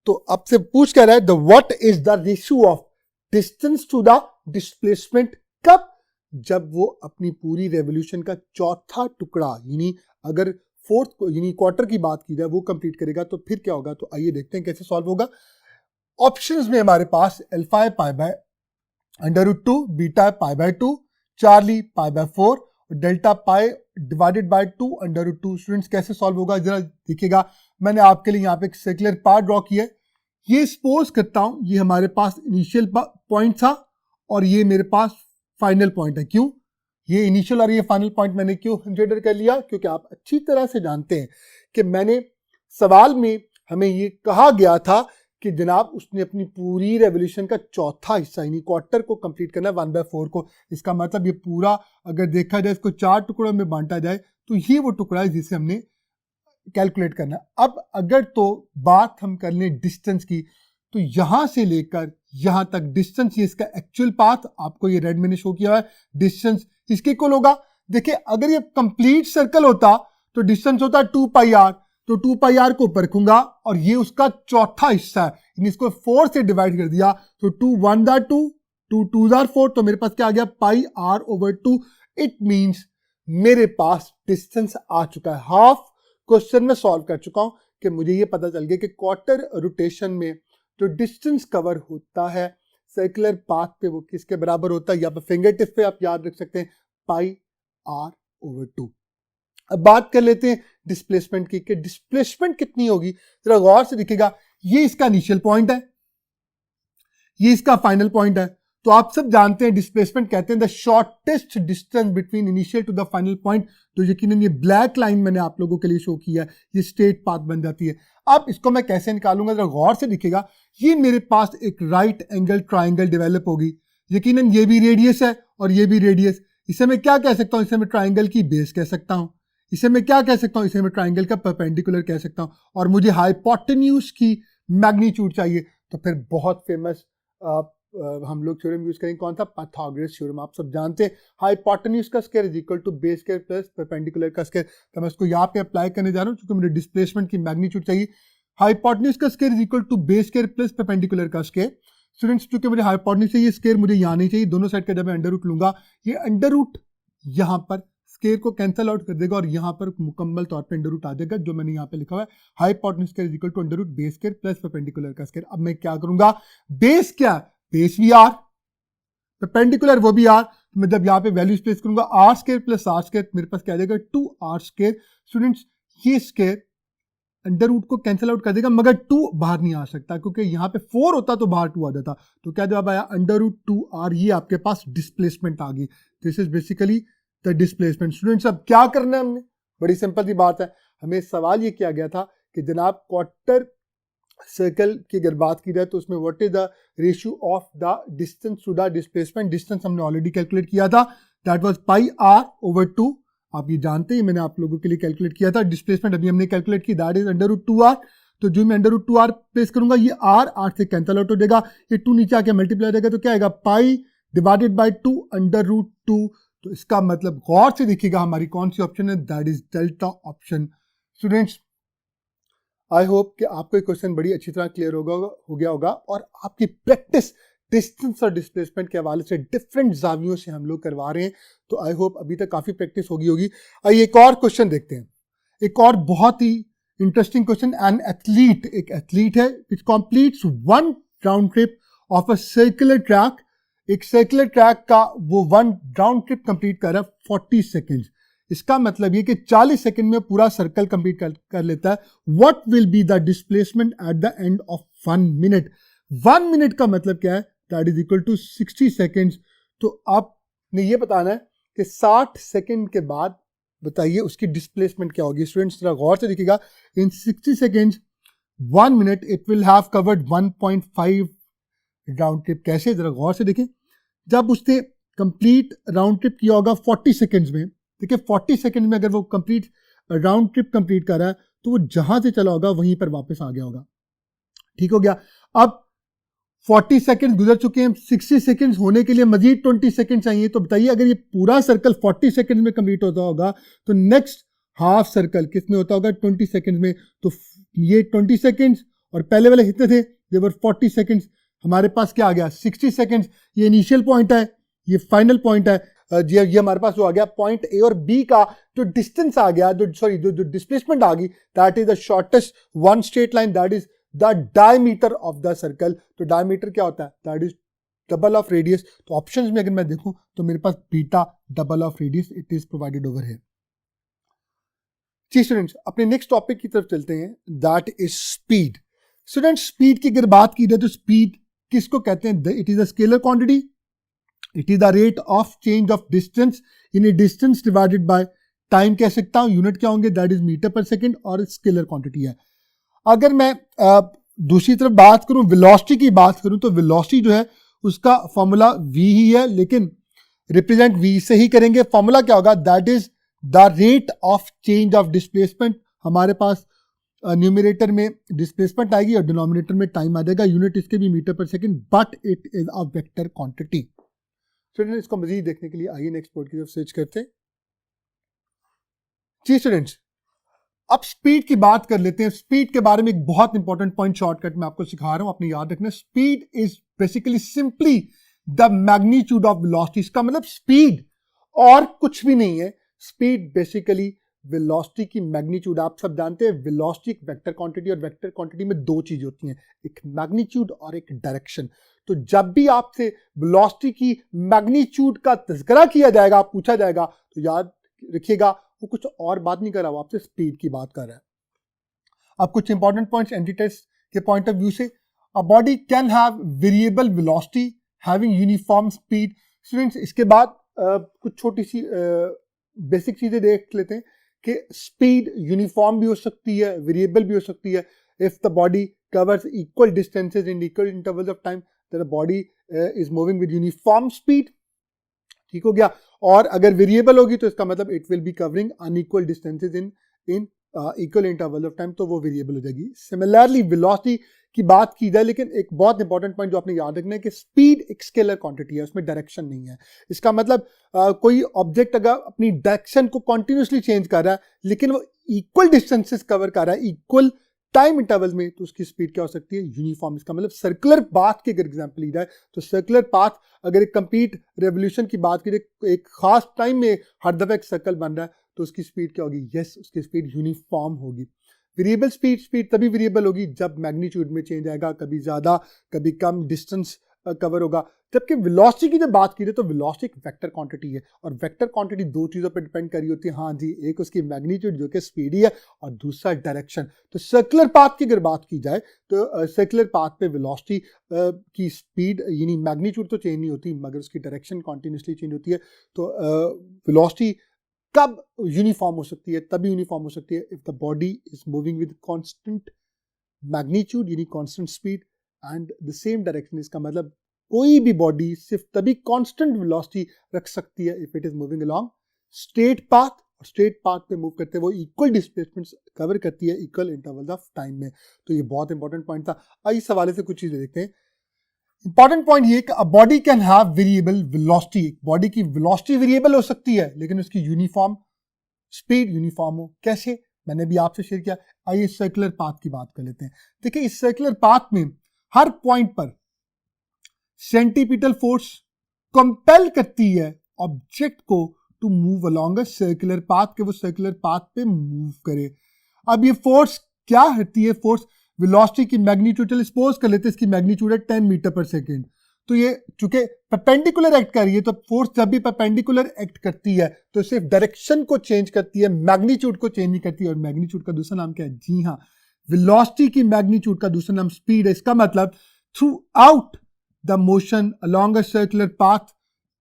तो आपसे पूछ कर रहा है, the what is the ratio of distance to the displacement, कब, जब वो अपनी पूरी रेवोल्यूशन का चौथा टुकड़ा, यानी अगर फोर्थ यानी क्वार्टर की बात की जाए वो कंप्लीट करेगा तो फिर क्या होगा। तो आइए देखते हैं कैसे सॉल्व होगा। ऑप्शंस में हमारे पास अल्फा है पाई बाय √2, बीटा है pi by 2, Charlie pi by 4 और delta pi divided by 2 √2। Students कैसे सॉल्व होगा जरा देखिएगा। मैंने आपके लिए यहाँ पे एक सर्कुलर पाथ ड्रॉ किया है। ये सपोज करता हूं ये हमारे पास इनिशियल पॉइंट था और ये मेरे पास फाइनल पॉइंट है। क्यों ये इनिशियल और ये फाइनल पॉइंट मैंने क्यों कंसीडर कर लिया, क्योंकि आप अच्छी तरह से जानते हैं कि मैंने सवाल में हमें ये कहा गया था कि जनाब उसने अपनी पूरी रेवोल्यूशन का चौथा हिस्सा यानी क्वार्टर को कंप्लीट करना है 1/4 को। इसका मतलब ये पूरा अगर देखा जाए इसको 4 टुकड़ों में बांटा जाए तो ये वो टुकड़ा है जिसे हमने कैलकुलेट करना। अब अगर तो बात हम कर लें डिस्टेंस की, तो यहां से लेकर यहां तक डिस्टेंस, ये इसका एक्चुअल पाथ आपको ये रेड मैंने शो किया है, डिस्टेंस इसके इक्वल होगा। देखिए अगर ये कंप्लीट सर्कल होता तो डिस्टेंस होता 2πr, तो 2πr को ऊपर रखूंगा और ये उसका चौथा हिस्सा है, इसको 4 से डिवाइड कर दिया तो 2 1 2 2 2 4, तो मेरे पास क्या आ गया πr/2। इट मींस मेरे पास डिस्टेंस आ चुका है। हाफ क्वेश्चन में सॉल्व कर चुका हूं कि मुझे ये पता चल गया कि क्वार्टर रोटेशन में जो डिस्टेंस कवर होता है सर्कुलर पाथ पे वो किसके बराबर होता है, या फिर फिंगर टिप पे आप याद रख सकते हैं पाई आर ओवर 2। अब बात कर लेते हैं डिस्प्लेसमेंट की कि डिस्प्लेसमेंट कितनी होगी। जरा गौर से दिखेगा, ये इसका इनिशियल पॉइंट है, ये इसका फाइनल पॉइंट है। तो आप सब जानते हैं डिस्प्लेसमेंट कहते हैं the shortest distance between initial to the final point. तो यकीनन ये ब्लैक लाइन मैंने आप लोगों के लिए शो किया है, ये स्ट्रेट पाथ बन जाती है। अब इसको मैं कैसे निकालूंगा, जरा गौर से दिखेगा, ये मेरे पास एक राइट एंगल ट्राइंगल डेवलप होगी। यकीनन ये भी रेडियस है और ये भी रेडियस। इसे मैं क्या कह सकता हूं, इसे मैं ट्राइंगल की बेस कह सकता हूं। इसे मैं क्या कह सकता हूं, इसे मैं ट्राइंगल का परपेंडिकुलर कह सकता हूं। और मुझे हाइपोटेन्यूज की मैग्नीट्यूड चाहिए, तो फिर बहुत फेमस हम लोग थ्योरम यूज करेंगे, कौन सा, पाइथागोरस थ्योरम। आप सब जानते हैं हाइपोटेन्यूज का square is equal to base square plus perpendicular का स्क्वायर। तो मैं इसको यहाँ पे अप्लाई करने जा रहा हूँ क्योंकि मुझे डिस्प्लेसमेंट की मैग्नीट्यूड चाहिए। हाइपोटेन्यूज का square is equal to base square plus perpendicular का स्क्वायर। स्टूडेंट्स, क्योंकि मुझे हाइपोटेन्यूज चाहिए, स्क्वायर मुझे यहाँ नहीं चाहिए, दोनों साइड का जब मैं अंडर रूट लूंगा, ये अंडर रूट यहाँ पर स्क्वायर को कैंसिल आउट कर देगा और यहाँ पर मुकम्मल तौर पे अंडर रूट आ जाएगा, जो मैंने यहाँ पे लिखा हुआ है hypotenuse square is equal to under root base square plus perpendicular का स्क्वायर। अब मैं क्या करूंगा, बेस क्या, बेस भी आर, परपेंडिकुलर वो भी आर, तो मैं जब यहाँ पे वैल्यूज प्लेस करूंगा r square plus r square, मेरे पास क्या आ जाएगा 2r स्क्वायर। स्टूडेंट्स, ये स्क्वायर अंडर रूट को कैंसिल आउट कर देगा, मगर 2 बाहर नहीं आ सकता क्योंकि यहाँ पे 4 होता तो बाहर 2 आ जाता। तो क्या जवाब आया, अंडर रूट 2r। ये आपके पास डिस्प्लेसमेंट आ गई। This is basically the displacement. Students, अब क्या करना है हमने, बड़ी सिंपल सी बात है। हमें सवाल ये किया गया था कि जनाब क्वार्टर सर्कल की अगर बात की जाए तो उसमें what is the ratio of the distance to the displacement. Distance हमने ऑलरेडी कैलकुलेट किया था, that was pi r over 2। आप ये जानते हैं, मैंने आप लोगों के लिए कैलकुलेट किया था। डिस्प्लेसमेंट अभी हमने कैलकुलेट की, that is under root 2r। तो जो मैं अंडर रूट 2r प्लेस करूंगा, ये r से कैंसिल आउट हो जाएगा, ये 2 नीचे आके मल्टीप्लाई हो जाएगा, तो क्या आएगा pi divided by 2 under root 2। तो इसका मतलब गौर से देखिएगा हमारी कौन सी ऑप्शन है, that is delta option. Students, I hope कि आपको ये क्वेश्चन बड़ी अच्छी तरह क्लियर हो गया होगा और आपकी प्रैक्टिस डिस्टेंस और डिस्प्लेसमेंट के हवाले से डिफरेंट जावियों से हम लोग करवा रहे हैं। तो आई होप अभी तक काफ़ी प्रैक्टिस होगी। आइए एक और क्वेश्चन देखते हैं, एक और बहुत ही इंटरेस्टिंग क्वेश्चन। एन एथलीट, एक एथलीट है, it completes 1 round trip of a circular track. एक सर्कुलर ट्रैक का वो 1 राउंड ट्रिप कंप्लीट कर रहा है 40 सेकेंड। इसका मतलब ये कि 40 सेकंड में पूरा सर्कल कंप्लीट कर लेता है। What will be the displacement at the end of 1 minute. 1 minute का मतलब क्या है, that is equal to 60 seconds. तो आपने ये बताना है कि 60 सेकंड के बाद बताइए उसकी डिस्प्लेसमेंट क्या होगी। स्टूडेंट्स, जरा गौर से देखिएगा, इन 60 seconds 1 minute it will have covered 1.5 round trip. कैसे, जरा गौर से देखें, जब उसने कंप्लीट राउंड ट्रिप किया होगा 40 सेकेंड्स में, देखिए 40 सेकंड में अगर वो कंप्लीट राउंड ट्रिप कंप्लीट कर रहा है तो वो जहां से चला होगा वहीं पर वापस आ गया होगा। ठीक हो गया। अब 40 सेकंड गुजर चुके हैं, 60 सेकंड होने के लिए मजीद 20 सेकंड चाहिए। तो बताइए, अगर ये पूरा सर्कल 40 सेकंड में कंप्लीट होता होगा तो नेक्स्ट हाफ सर्कल किस में होता होगा, 20 सेकंड में। तो ये 20 सेकंड और पहले वाले कितने थे, देवर 40 सेकंड। हमारे पास क्या आ गया, 60 सेकंड। ये इनिशियल पॉइंट है, ये फाइनल पॉइंट है। ये हमारे पास जो आ गया पॉइंट ए और बी का जो डिस्टेंस आ गया, जो डिस्प्लेसमेंट आ गई, that is the shortest one straight line, that is the diameter of the circle. तो डायमीटर क्या होता है, that is double of radius. तो ऑप्शंस में अगर मैं देखूं तो मेरे पास beta double of radius it is provided over here. जी स्टूडेंट्स, अपने नेक्स्ट टॉपिक की तरफ चलते हैं, that is speed. Students, speed की अगर बात की जाए तो स्पीड किसको कहते हैं, it is a scalar quantity. It is the rate of change of distance in A distance divided by time कह सकता हूं। यूनिट क्या होंगे, that is metre per second और स्केलर क्वांटिटी है। अगर मैं दूसरी तरफ बात करूं, वेलोसिटी की बात करूं, तो वेलोसिटी जो है उसका फॉर्मूला v ही है, लेकिन रिप्रेजेंट v से ही करेंगे। फॉर्मूला क्या होगा, that is the rate of change of displacement. हमारे पास न्यूमरेटर में डिस्प्लेसमेंट आएगी और डिनोमिनेटर में टाइम आ जाएगा। यूनिट इसके भी metre per second, but it is a vector quantity. Students, इसको मजीद देखने के लिए आइए नेक्स्ट बोर्ड की तरफ स्विच करते हैं। जी स्टूडेंट्स, अब स्पीड की बात कर लेते हैं। स्पीड के बारे में एक बहुत इंपॉर्टेंट पॉइंट शॉर्टकट में आपको सिखा रहा हूं, आपने याद रखना। Speed is basically simply the magnitude of velocity. इसका मतलब स्पीड और कुछ भी नहीं है, स्पीड बेसिकली वेलोसिटी की मैग्नीट्यूड, आप सब जानते हैं वेलोसिटी एक वेक्टर क्वांटिटी, और वेक्टर क्वांटिटी में दो चीज होती हैं, एक मैग्नीट्यूड और एक डायरेक्शन। तो जब भी आपसे वेलोसिटी की मैग्नीट्यूड का तज़किरा किया जाएगा, पूछा जाएगा, तो याद रखिएगा वो कुछ और बात नहीं कर रहा, वो आपसे स्पीड की बात कर रहा है। अब कुछ इंपॉर्टेंट पॉइंट्स एंटी टेस्ट के पॉइंट ऑफ व्यू से, a body can have variable velocity having uniform speed. Students इसके बाद कुछ छोटी सी बेसिक चीजें देख लेते हैं कि स्पीड यूनिफॉर्म भी हो सकती है, वेरिएबल भी हो सकती है। If the body covers equal distances in equal intervals of time, the body is moving with uniform speed, ठीक हो गया। और अगर वेरिएबल होगी तो इसका मतलब it will be covering unequal distances in equal interval of time, तो वो वेरिएबल हो जाएगी। सिमिलरली वेलोसिटी की बात की जाए, लेकिन एक बहुत इंपॉर्टेंट पॉइंट जो आपने याद रखना है कि स्पीड एक स्केलर क्वांटिटी है, उसमें डायरेक्शन नहीं है। इसका मतलब कोई ऑब्जेक्ट अगर अपनी डायरेक्शन को कंटिन्यूसली चेंज कर रहा है, लेकिन वो इक्वल डिस्टेंसेस कवर कर रहा है इक्वल टाइम इंटरवल में, तो उसकी स्पीड क्या हो सकती है? यूनिफॉर्म। इसका मतलब सर्कुलर पाथ की अगर एग्जांपल ली जाए, तो सर्कुलर पाथ अगर एक कंप्लीट रेवोल्यूशन की बात की जाए, एक खास टाइम में हर दफा एक सर्कल बन रहा है, तो उसकी स्पीड क्या होगी? यस, उसकी स्पीड यूनिफॉर्म होगी। वेरिएबल स्पीड तभी वेरिएबल होगी जब मैग्नीट्यूड में चेंज आएगा, कभी ज्यादा कभी कम डिस्टेंस कवर होगा। जबकि वेलोसिटी की जब बात की जाए तो वेलोसिटी एक वेक्टर क्वांटिटी है, और वेक्टर क्वांटिटी दो चीजों पर डिपेंड कर रही होती है। हाँ जी, एक उसकी मैग्नीट्यूड जो कि स्पीड ही है, और दूसरा डायरेक्शन। तो सर्कुलर पाथ की अगर बात की जाए तो सर्कुलर पाथ पे वेलोसिटी की स्पीड यानी मैग्नीट्यूड तो चेंज नहीं होती, मगर उसकी डायरेक्शन कॉन्टिन्यूसली चेंज होती है। तो वेलोसिटी कब यूनिफॉर्म हो सकती है? तभी यूनिफॉर्म हो सकती है if the body is moving with constant magnitude यानी constant speed and the same direction. इसका मतलब कोई भी बॉडी सिर्फ तभी कांस्टेंट वेलोसिटी रख सकती है if it is moving along straight path, और स्ट्रेट पाथ पे मूव करते वो इक्वल डिस्प्लेसमेंट्स कवर करती है इक्वल इंटरवल्स ऑफ टाइम में। तो ये बहुत इंपॉर्टेंट पॉइंट था। इस हवाले से कुछ चीजें देखते हैं। इंपॉर्टेंट पॉइंट ये कि a body can have variable velocity, body की वेलोसिटी वेरिएबल हो सकती है, लेकिन उसकी यूनिफॉर्म स्पीड यूनिफॉर्म हो। कैसे? मैंने भी आपसे शेयर किया। आइए सर्कुलर पाथ की बात कर लेते हैं। देखिए इस सर्कुलर पाथ में हर पॉइंट पर सेंटीपिटल फोर्स कंपेल करती है ऑब्जेक्ट को to move along a circular path, के वो सर्कुलर पाथ पे मूव करे। अब ये फोर्स क्या होती है? फोर्स वेलोसिटी की मैग्नीट्यूड, सपोज कर लेते हैं इसकी मैग्नीट्यूड है 10 मीटर पर सेकेंड। तो ये चूंकि परपेंडिकुलर एक्ट कर रही है, तो फोर्स जब भी परपेंडिकुलर एक्ट करती है तो सिर्फ डायरेक्शन को चेंज करती है, मैग्नीट्यूड को चेंज नहीं करती। और मैग्नीट्यूड का दूसरा नाम क्या है? जी हाँ, वेलोसिटी की मैग्नीट्यूड का दूसरा नाम स्पीड है। इसका मतलब through out the motion along a circular path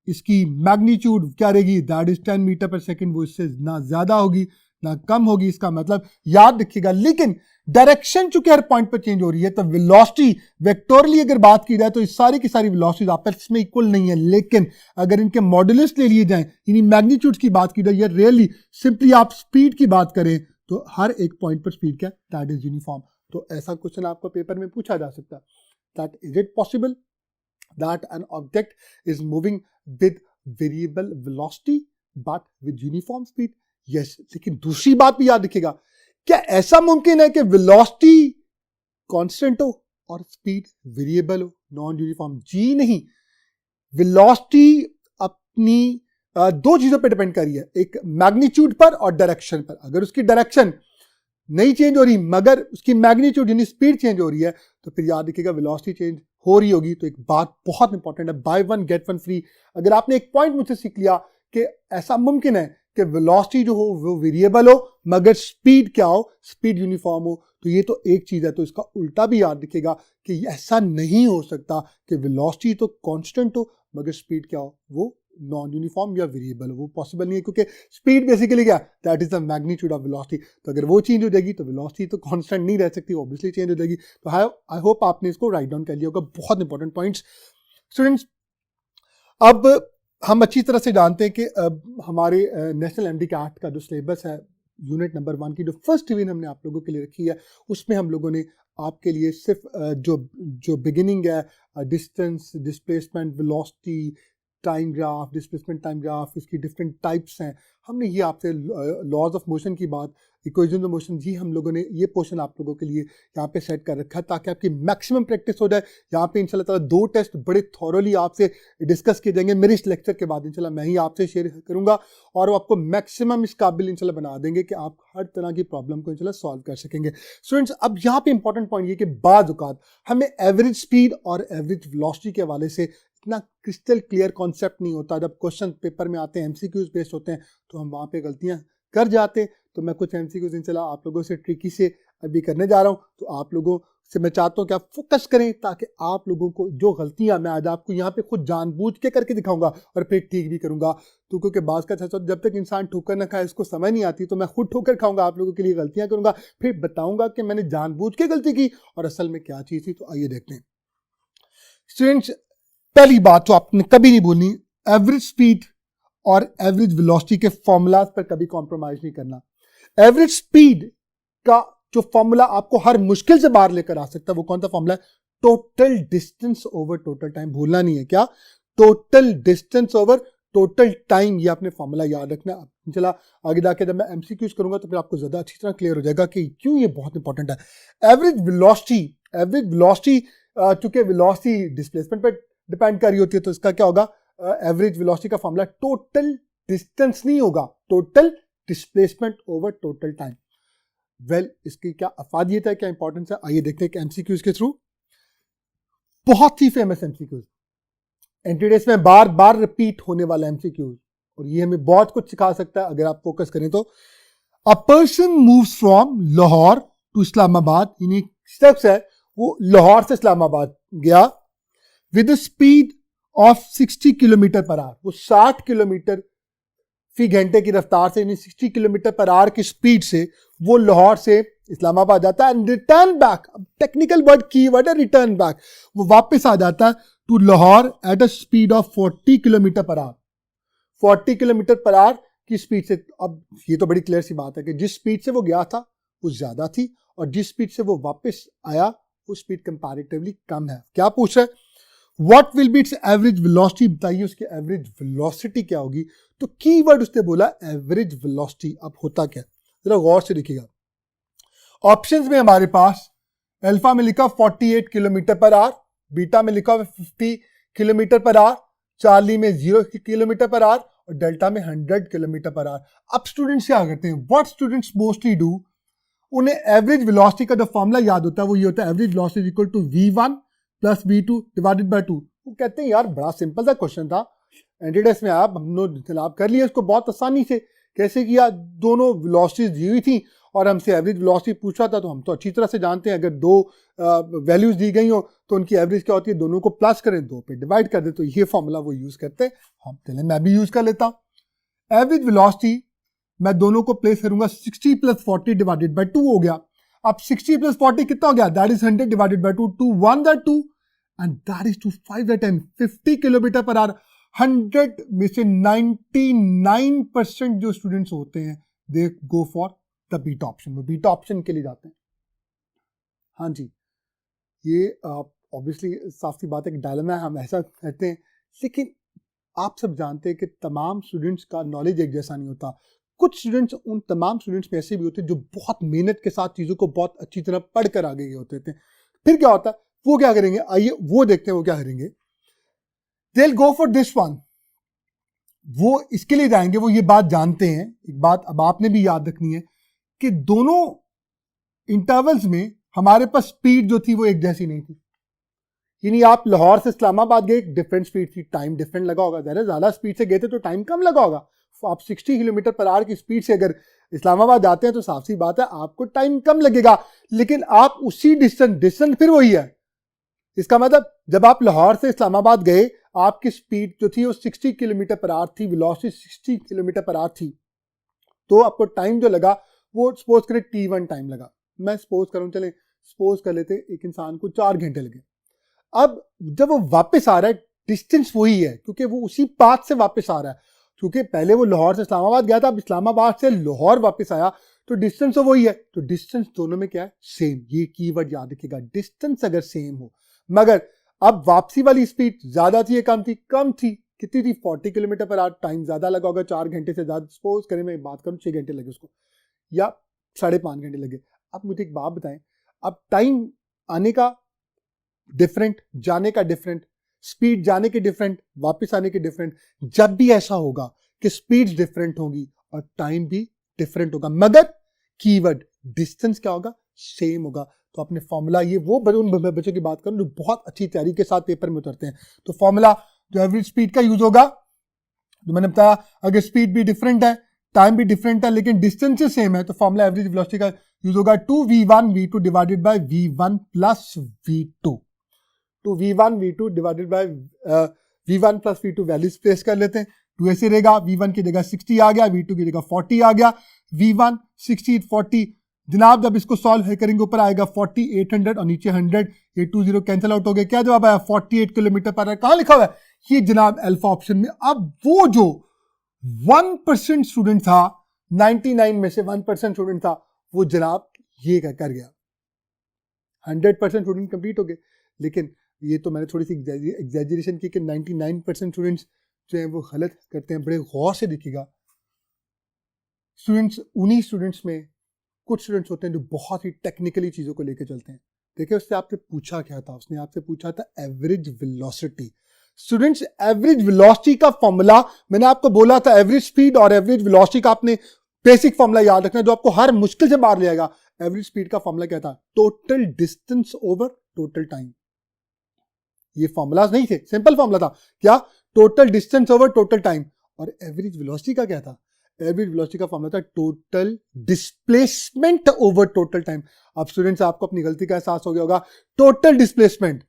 इसकी मैग्नीट्यूड क्या रहेगी? That is 10 metre per second. वो इससे ना ज्यादा होगी ना कम होगी। इसका मतलब याद रखिएगा। लेकिन डायरेक्शन चूंकि हर पॉइंट पर चेंज हो रही है, तो वेलोसिटी वेक्टोरली अगर बात की जाए तो इस सारी की सारी वेलोसिटीज आपस में इक्वल नहीं है। लेकिन अगर इनके मॉडुलस ले लिए जाएं, यानी मैग्नीट्यूड की बात की जाए, या रियली सिंपली आप स्पीड की बात करें, तो हर एक पॉइंट पर स्पीड क्या? That is uniform. तो ऐसा क्वेश्चन आपको पेपर में पूछा जा सकता है, that is it possible that an object is moving with variable velocity but with uniform speed? Yes, लेकिन दूसरी बात भी याद रखिएगा, क्या ऐसा मुमकिन है कि वेलोसिटी कांस्टेंट हो और स्पीड वेरिएबल हो, नॉन यूनिफॉर्म? जी नहीं। वेलोसिटी अपनी दो चीजों पर डिपेंड कर रही है, एक मैग्नीट्यूड पर और डायरेक्शन पर। अगर उसकी डायरेक्शन नहीं चेंज हो रही मगर उसकी मैग्नीट्यूड यानी स्पीड चेंज हो रही है, तो फिर याद रखिएगा वेलोसिटी चेंज हो रही होगी। तो एक बात बहुत इंपॉर्टेंट है, by one get one free. अगर आपने एक पॉइंट मुझसे सीख लिया कि ऐसा मुमकिन है कि वेलोसिटी जो हो वो वेरिएबल हो मगर स्पीड क्या हो? स्पीड यूनिफॉर्म हो, तो ये तो एक चीज है। तो इसका उल्टा भी याद रखिएगा कि ऐसा नहीं हो सकता कि वेलोसिटी तो कांस्टेंट हो मगर स्पीड क्या हो? वो नॉन यूनिफॉर्म या वेरिएबल, वो पॉसिबल नहीं है, क्योंकि स्पीड बेसिकली क्या? That is the magnitude of velocity. तो अगर वो चेंज हो जाएगी तो वेलोसिटी तो कांस्टेंट नहीं रह सकती, ऑब्वियसली चेंज हो जाएगी। तो आई होप आपने इसको राइट डाउन कर लिया होगा। बहुत इंपॉर्टेंट पॉइंट्स स्टूडेंट्स। अब हम अच्छी तरह से जानते हैं कि हमारे नेशनल एमडी एक्ट का जो सिलेबस है, यूनिट नंबर 1 की जो फर्स्ट डिवीजन हमने आप लोगों के लिए रखी है, उसमें हम लोगों ने आपके लिए सिर्फ जो बिगिनिंग है, distance, displacement, velocity, time graph, displacement time graph, इसकी डिफरेंट टाइप्स हैं। हमने ये आपसे लॉज ऑफ मोशन की बात, इक्वेशन ऑफ मोशन, ये हम लोगों ने ये पोर्शन आप लोगों के लिए यहाँ पे सेट कर रखा है ताकि आपकी मैक्सिमम प्रैक्टिस हो जाए। यहाँ पे इंशाल्लाह ताला 2 टेस्ट बड़े थॉरोली आपसे डिस्कस किए जाएंगे मेरे इस लेक्चर के बाद। इंशाल्लाह मैं ही आपसे शेयर करूँगा और वो आपको मैक्सिमम इस काबिल इंशाल्लाह बना देंगे कि आप हर तरह की प्रॉब्लम को इंशाल्लाह सॉल्व कर सकेंगे। स्टूडेंट्स, अब यहाँ पे इंपॉर्टेंट पॉइंट ये कि बाज़ औक़ात हमें एवरेज स्पीड और एवरेज वेलोसिटी के हवाले से इतना क्रिस्टल क्लियर कॉन्सेप्ट नहीं होता। जब क्वेश्चन पेपर में आते हैं, एमसीक्यूज बेस्ड होते हैं, तो हम वहाँ पे गलतियाँ कर जाते। तो मैं कुछ एमसीक्यूज इंशाल्लाह आप लोगों से ट्रिकी से अभी करने जा रहा हूँ। तो आप लोगों से मैं चाहता हूँ कि आप फोकस करें ताकि आप लोगों को जो गलतियाँ मैं आज आपको यहाँ पे खुद जानबूझ के करके दिखाऊंगा और फिर ठीक भी करूँगा। तो क्योंकि बात का अच्छा, जब तक इंसान ठोकर ना खाए इसको समझ नहीं आती, तो मैं खुद ठोकर खाऊंगा, आप लोगों के लिए गलतियाँ करूँगा, फिर बताऊँगा कि मैंने जानबूझ के गलती की और असल में क्या चीज़ थी। तो आइए देखते हैं स्टूडेंट्स, पहली बात तो आपने कभी नहीं बोलनी, एवरेज स्पीड और एवरेज वेलोसिटी के फॉर्मूलाज पर कभी कॉम्प्रोमाइज नहीं करना। एवरेज स्पीड का जो फॉर्मूला आपको हर मुश्किल से बाहर लेकर आ सकता है वो कौन सा फॉर्मूला है? Total distance over total time. भूलना नहीं है क्या? Total distance over total time, ये आपने फॉर्मूला याद रखना। चला आगे जाके जब मैं एमसीक्यूज करूंगा तो फिर आपको ज्यादा अच्छी तरह क्लियर हो जाएगा कि क्यों ये बहुत इंपॉर्टेंट है। एवरेज वेलोसिटी चूंकि वेलोसिटी डिस्प्लेसमेंट पर डिपेंड कर रही होती है, तो इसका क्या होगा? एवरेज वेलोसिटी का फॉर्मूला टोटल डिस्टेंस नहीं होगा, total displacement over total time. Well, इसकी क्या अफादियत है, क्या इंपॉर्टेंस है, आइए देखते हैं कि एमसीक्यूज के थ्रू। बहुत ही फेमस एमसीक्यूज, एंटीडेस में बार बार रिपीट होने वाला एमसीक्यूज, और ये हमें बहुत कुछ सिखा सकता है अगर आप फोकस करें तो। A person moves from Lahore to Islamabad, यानी स्टेप्स है, वो लाहौर से इस्लामाबाद गया with speed of 60 kilometer per hour. वो 60 किलोमीटर फी घंटे की रफ्तार से, यानी 60 किलोमीटर पर आवर की स्पीड से वो लाहौर से इस्लामाबाद जाता है। And return back, technical word की वर्ड है रिटर्न बैक, वो वापस आ जाता है to Lahore at a speed of 40 kilometer per hour. 40 kilometer per hour की स्पीड से। अब ये तो बड़ी क्लियर सी बात है कि जिस स्पीड से वो गया था वो ज्यादा थी और जिस स्पीड से वो वापस आया वो स्पीड कंपैरेटिवली कम है। क्या पूछ रहा है? What will B it's average velocity, बताइए उसकी एवरेज वेलोसिटी क्या होगी। तो कीवर्ड उसने बोला एवरेज वेलोसिटी। अब होता क्या, जरा गौर से देखिएगा। ऑप्शंस में हमारे पास अल्फा में लिखा 48 किलोमीटर पर आवर, बीटा में लिखा 50 किलोमीटर पर आवर, चार्ली में 0 किलोमीटर पर आवर और डेल्टा में 100 किलोमीटर पर आवर। अब स्टूडेंट्स क्या करते हैं, व्हाट स्टूडेंट्स मोस्टली डू, उन्हें एवरेज वेलोसिटी का जो फॉर्मूला याद होता है वो ये होता है, average velocity equal to v1 plus v2 divided by 2। वो कहते हैं यार बड़ा सिंपल सा क्वेश्चन था, एंटीडेस में आप हमने जनाब कर लिया इसको बहुत आसानी से। कैसे किया? दोनों वेलोसिटीज दी हुई थी और हमसे एवरेज वेलोसिटी पूछा था, तो हम तो अच्छी तरह से जानते हैं अगर दो वैल्यूज दी गई हो तो उनकी एवरेज क्या होती है, दोनों को प्लस करें, 2 पे डिवाइड कर दे, तो ये फॉर्मूला वो यूज करते हैं। हम चले मैं भी यूज कर लेता हूं। एवरेज वेलोसिटी मैं दोनों को प्लेस करूंगा, 60 प्लस 40 डिवाइडेड बाय 2 हो गया। अब 60 प्लस 40 कितना हो गया? That is 100 divided by 2, 2 1 that 2 and that is 2 5 that 10, 50 kilometre per hour. 100 में से 99% जो स्टूडेंट्स होते हैं they go for the beta option, वो बीटा ऑप्शन के लिए जाते हैं। हाँ जी, ये ऑब्वियसली साफ सी बात है कि डायलेमा है, हम ऐसा करते हैं, लेकिन आप सब जानते हैं कि तमाम स्टूडेंट्स का नॉलेज एक जैसा नहीं होता। कुछ स्टूडेंट्स, उन तमाम स्टूडेंट्स में ऐसे भी होते हैं जो बहुत मेहनत के साथ चीज़ों को बहुत अच्छी तरह पढ़कर आगे गए होते थे। फिर क्या होता है, वो क्या करेंगे, आइए वो देखते हैं वो क्या करेंगे। They will go for this one, वो इसके लिए जाएंगे, वो ये बात जानते हैं। एक बात अब आपने भी याद रखनी है कि दोनों इंटरवल्स में हमारे पास स्पीड जो थी वो एक जैसी नहीं थी। यानी आप लाहौर से इस्लामाबाद गए, डिफरेंट स्पीड थी, टाइम डिफरेंट लगा होगा। ज़्यादा स्पीड से गए थे तो टाइम कम लगा होगा। आप 60 किलोमीटर पर आवर की स्पीड से अगर इस्लामाबाद जाते हैं तो साफ सी बात है आपको टाइम कम लगेगा, लेकिन आप उसी डिस्टेंस फिर वही है। इसका मतलब जब आप लाहौर से इस्लामाबाद गए, आपकी स्पीड जो थी वो 60 किलोमीटर पर आवर थी, वेलोसिटी 60 किलोमीटर पर आवर थी, तो आपको टाइम जो लगा वो सपोज करें T1 टाइम लगा। मैं सपोज करूं, चले सपोज कर लेते एक इंसान को 4 घंटे लगे। अब जब वो वापस आ रहा है, डिस्टेंस वही है क्योंकि वो उसी पाथ से वापस आ रहा है। क्योंकि पहले वो लाहौर से इस्लामाबाद गया था, अब इस्लामाबाद से लाहौर वापस आया, तो डिस्टेंस तो वही है। तो डिस्टेंस दोनों में क्या है? सेम। ये कीवर्ड याद रखिएगा, डिस्टेंस अगर सेम हो, मगर अब वापसी वाली स्पीड ज्यादा थी या कम थी? कम थी। कितनी थी 40 किलोमीटर पर आवर, टाइम ज़्यादा लगा होगा, 4 घंटे से ज़्यादा, सपोज करें मैं बात करूँ 6 घंटे लगे उसको या 5.5 घंटे लगे। अब मुझे एक बात बताएं, अब टाइम आने का डिफरेंट, जाने का डिफरेंट, स्पीड जाने की डिफरेंट, वापस आने की डिफरेंट, जब भी ऐसा होगा कि स्पीड डिफरेंट होगी और टाइम भी डिफरेंट होगा, मगर कीवर्ड डिस्टेंस क्या होगा, सेम होगा। तो अपने फॉर्मूला, ये वो उन बच्चों की बात करूं जो बहुत अच्छी तैयारी के साथ पेपर में उतरते हैं, तो फॉर्मूला जो एवरेज स्पीड का यूज होगा, जो मैंने बताया, अगर स्पीड भी डिफरेंट है, टाइम भी डिफरेंट है, लेकिन डिस्टेंस सेम है, तो फॉर्मूला एवरेज वेलोसिटी का यूज होगा 2v1v2 divided by v1 plus v2। 2v1v2 divided by v1 plus v2 values place कर लेते हैं। 2 ऐसे रहेगा, v1 की जगह 60 आ गया, v2 की जगह 40 आ गया, v1 60 40, जनाब जब इसको सॉल्व करेंगे ऊपर आएगा 40 800 और नीचे 100, ये 20 कैंसिल आउट हो गया, क्या जवाब आया 48 किलोमीटर पर आवर। कहां लिखा हुआ है ये जनाब, अल्फा ऑप्शन में। अब वो जो 1% स्टूडेंट था, 99 में से 1% स्टूडेंट था, वो जनाब ये कर गया, 100% स्टूडेंट कंप्लीट हो गए। लेकिन ये तो मैंने थोड़ी सी एग्जैजरेशन की कि 99% स्टूडेंट्स जो है वो गलत करते हैं। बड़े गौर से देखिएगा, स्टूडेंट्स, उन्हीं स्टूडेंट्स में कुछ स्टूडेंट्स होते हैं जो बहुत ही टेक्निकली चीज़ों को लेकर चलते हैं। देखिए उससे आपसे पूछा क्या था, उसने आपसे पूछा था average velocity. Students, average velocity का फॉर्मूला मैंने आपको बोला था, एवरेज स्पीड और एवरेज वेलोसिटी का आपने बेसिक फॉर्मूला याद रखना, जो आपको हर मुश्किल से बाहर ले आएगा। एवरेज स्पीड का फॉर्मूला क्या था, total distance over total time. ये फॉर्मूलाज नहीं थे, सिंपल फॉर्मूला था, क्या, total distance over total time. और एवरेज वेलोसिटी का क्या था, एवरेज वेलोसिटी का फॉर्मूला था total displacement over total time. अब स्टूडेंट्स, आपको अपनी गलती का एहसास हो गया होगा। टोटल डिस्प्लेसमेंट,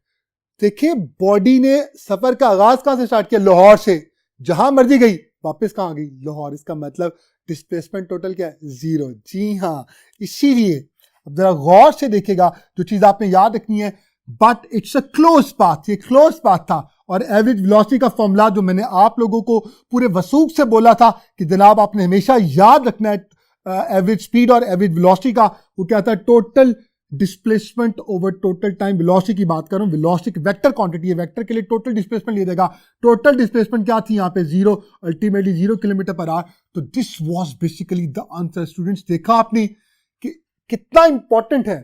देखिए बॉडी ने सफर का आगाज कहां से स्टार्ट किया, लाहौर से, जहां मर्जी गई, वापस कहां गई, लाहौर। इसका मतलब डिस्प्लेसमेंट टोटल क्या है, 0। जी हाँ, इसीलिए अब जरा गौर से देखिएगा, जो चीज आपने याद रखनी है, but it's a close path, ये क्लोज पाथ था। और एवरेज वेलोसिटी का फॉर्मूला जो मैंने आप लोगों को पूरे वसूख से बोला था कि जनाब आपने हमेशा याद रखना है एवरेज स्पीड और एवरेज वेलोसिटी का, वो क्या था, total displacement over total time. Velocity की बात करूं, वेलोसिटी वेक्टर क्वांटिटी है, वेक्टर के लिए टोटल डिस्प्लेसमेंट ले देगा। टोटल डिस्प्लेसमेंट क्या थी यहाँ पे, 0, अल्टीमेटली 0 किलोमीटर पर आवर। तो this was basically the answer. Students, देखा आपने कि कितना इंपॉर्टेंट है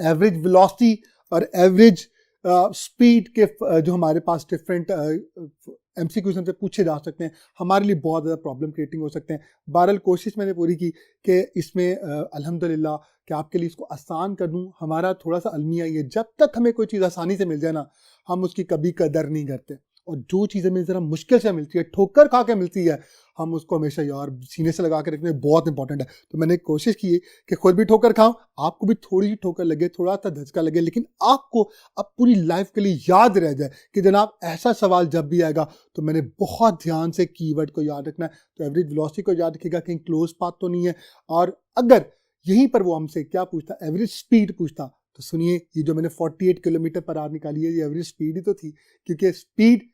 एवरेज वेलोसिटी और एवरेज स्पीड के जो हमारे पास डिफरेंट एमसीक्यूज हमसे पूछे जा सकते हैं, हमारे लिए बहुत ज़्यादा प्रॉब्लम क्रिएटिंग हो सकते हैं। बहरहाल कोशिश मैंने पूरी की कि इसमें अल्हम्दुलिल्लाह कि आपके लिए इसको आसान कर दूं। हमारा थोड़ा सा अलमिया ये, जब तक हमें कोई चीज़ आसानी से मिल जाए ना, हम उसकी कभी कदर नहीं करते। और जो चीज़ें हमें ज़रा मुश्किल से मिलती है, ठोकर खा के मिलती है, हम उसको हमेशा यार सीने से लगा के रखना बहुत इंपॉर्टेंट है। तो मैंने कोशिश की कि खुद भी ठोकर खाऊं, आपको भी थोड़ी सी ठोकर लगे, थोड़ा सा धचका लगे, लेकिन आपको अब पूरी लाइफ के लिए याद रह जाए कि जनाब ऐसा सवाल जब भी आएगा तो मैंने बहुत ध्यान से कीवर्ड को याद रखना है। तो एवरेज वेलोसिटी को याद रखिएगा, कहीं क्लोज पाथ तो नहीं है। और अगर यहीं पर वो हमसे क्या पूछता, एवरेज स्पीड पूछता, तो सुनिए, ये जो मैंने 48 किलोमीटर पर आवर निकाली है, ये एवरेज स्पीड ही तो थी, क्योंकि स्पीड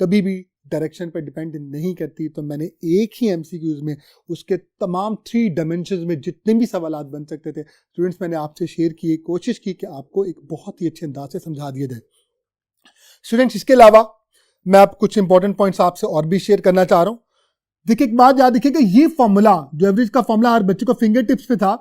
कभी भी डायरेक्शन पर डिपेंड नहीं करती। तो मैंने एक ही एमसीक्यूज में उसके तमाम 3 डायमेंशंस में जितने भी सवालात बन सकते थे, स्टूडेंट्स, मैंने आपसे शेयर किए, कोशिश की कि आपको एक बहुत ही अच्छे अंदाज से समझा दिया जाए। स्टूडेंट्स, इसके अलावा मैं आप कुछ इंपॉर्टेंट पॉइंट्स आपसे और भी शेयर करना चाह रहा हूं। देखिए, एक बात याद रखिएगा, ये फॉर्मूला जो एवरेज का फॉर्मूला हर बच्चे को फिंगर टिप्स पे था,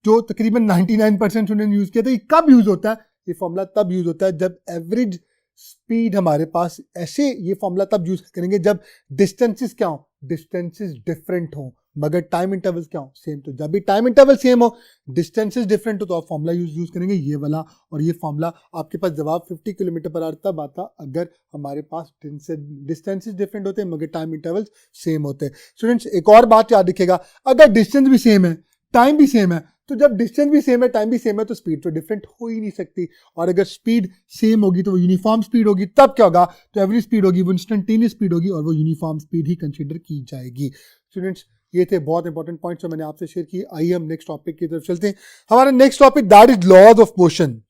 जो तकरीबन 99% स्टूडेंट यूज किया था। ये कब यूज होता है, ये फॉर्मूला तब यूज होता है जब एवरेज स्पीड हमारे पास, ऐसे ये फॉर्मूला तब यूज करेंगे जब डिस्टेंसेस क्या हो, डिस्टेंसेस डिफरेंट हो, मगर टाइम इंटरवल्स क्या हो, सेम। तो जब भी टाइम इंटरवल सेम हो, डिस्टेंसेस डिफरेंट हो, तो आप फॉर्मूला यूज करेंगे ये वाला। और ये फॉर्मूला आपके पास जवाब 50 किलोमीटर पर आवर तब आता अगर हमारे पास डिस्टेंसेस डिफरेंट होते हैं मगर टाइम इंटरवल्स सेम होते हैं। स्टूडेंट्स, एक और बात याद रखिएगा, अगर डिस्टेंस भी सेम है, टाइम भी सेम है, तो जब डिस्टेंस भी सेम है, टाइम भी सेम है, तो स्पीड तो डिफरेंट हो ही नहीं सकती। और अगर स्पीड सेम होगी तो वो यूनिफॉर्म स्पीड होगी, तब क्या होगा, तो एवरेज स्पीड होगी, वो इंस्टेंटेनियस स्पीड होगी और वो यूनिफॉर्म स्पीड ही कंसीडर की जाएगी। स्टूडेंट्स, ये थे बहुत इंपॉर्टेंट पॉइंट्स जो मैंने आपसे शेयर किए। आइए हम नेक्स्ट टॉपिक की तरफ चलते हैं। हमारा next topic that is laws of motion.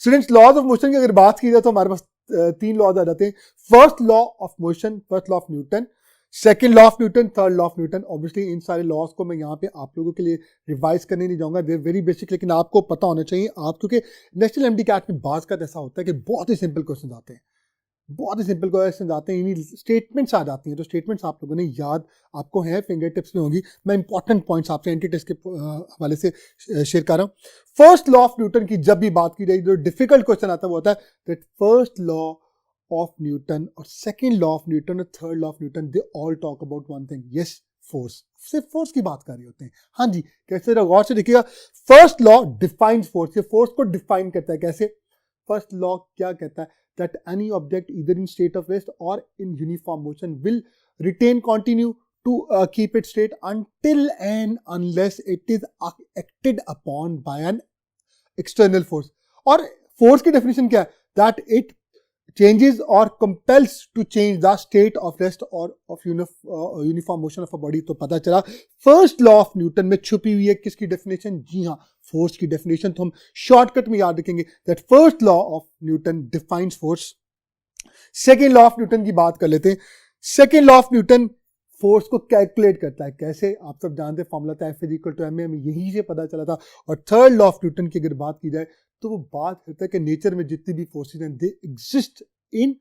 Students, laws of motion की अगर बात की जाए तो हमारे पास 3 लॉज आ जाते हैं। First law of motion, first law of Newton, second law of Newton, third law of Newton. Obviously इन सारे लॉज को मैं यहाँ पे आप लोगों के लिए रिवाइज करने नहीं जाऊंगा, दे वेरी बेसिक, लेकिन आपको पता होना चाहिए। आप क्योंकि नेशनल एमडी कैट में बात का ऐसा होता है कि बहुत ही सिंपल क्वेश्चन आते हैं, बहुत ही सिंपल क्वेश्चन आते हैं, स्टेटमेंट्स आ जाती हैं, तो स्टेटमेंट्स आप लोगों ने याद आपको हैं, फिंगर टिप्स में होंगी। मैं इंपॉर्टेंट पॉइंट्स आपसे एंटी टेस्ट के हवाले से शेयर कर रहा हूँ। फर्स्ट लॉ ऑफ न्यूटन की जब भी बात की जाए, जो डिफिकल्ट क्वेश्चन आता है वो होता है that first law of Newton और सेकेंड लॉ ऑफ न्यूटन और third law of Newton, they all talk about one thing, yes force. सिर्फ फोर्स की बात कर रहे होते हैं। हाँ जी, कैसे, गौर से देखिएगा। फर्स्ट लॉ डिफाइंस फोर्स, ये फोर्स को डिफाइन करता है। कैसे? फर्स्ट लॉ क्या कहता है? that any object either in state of rest or in uniform motion will retain continue to keep its state until and unless it is acted upon by an external force. और force की definition क्या है? that it changes or compels to change the state of rest or of uniform motion of a body। तो पता चला first law of Newton में छुपी हुई है किसकी डेफिनेशन? जी हाँ, फोर्स की डेफिनेशन। तो हम शॉर्टकट में याद रखेंगे that first law of Newton defines force. Second law of Newton की बात कर लेते हैं। Second law of Newton force को कैलकुलेट करता है। कैसे? आप सब जानते हैं, फॉर्मूला था F=ma, हमें यहीं से पता चला था। और थर्ड लॉ ऑफ न्यूटन की अगर बात की जाए तो वो बात करता है कि नेचर में जितनी भी फोर्सेज हैं they exist in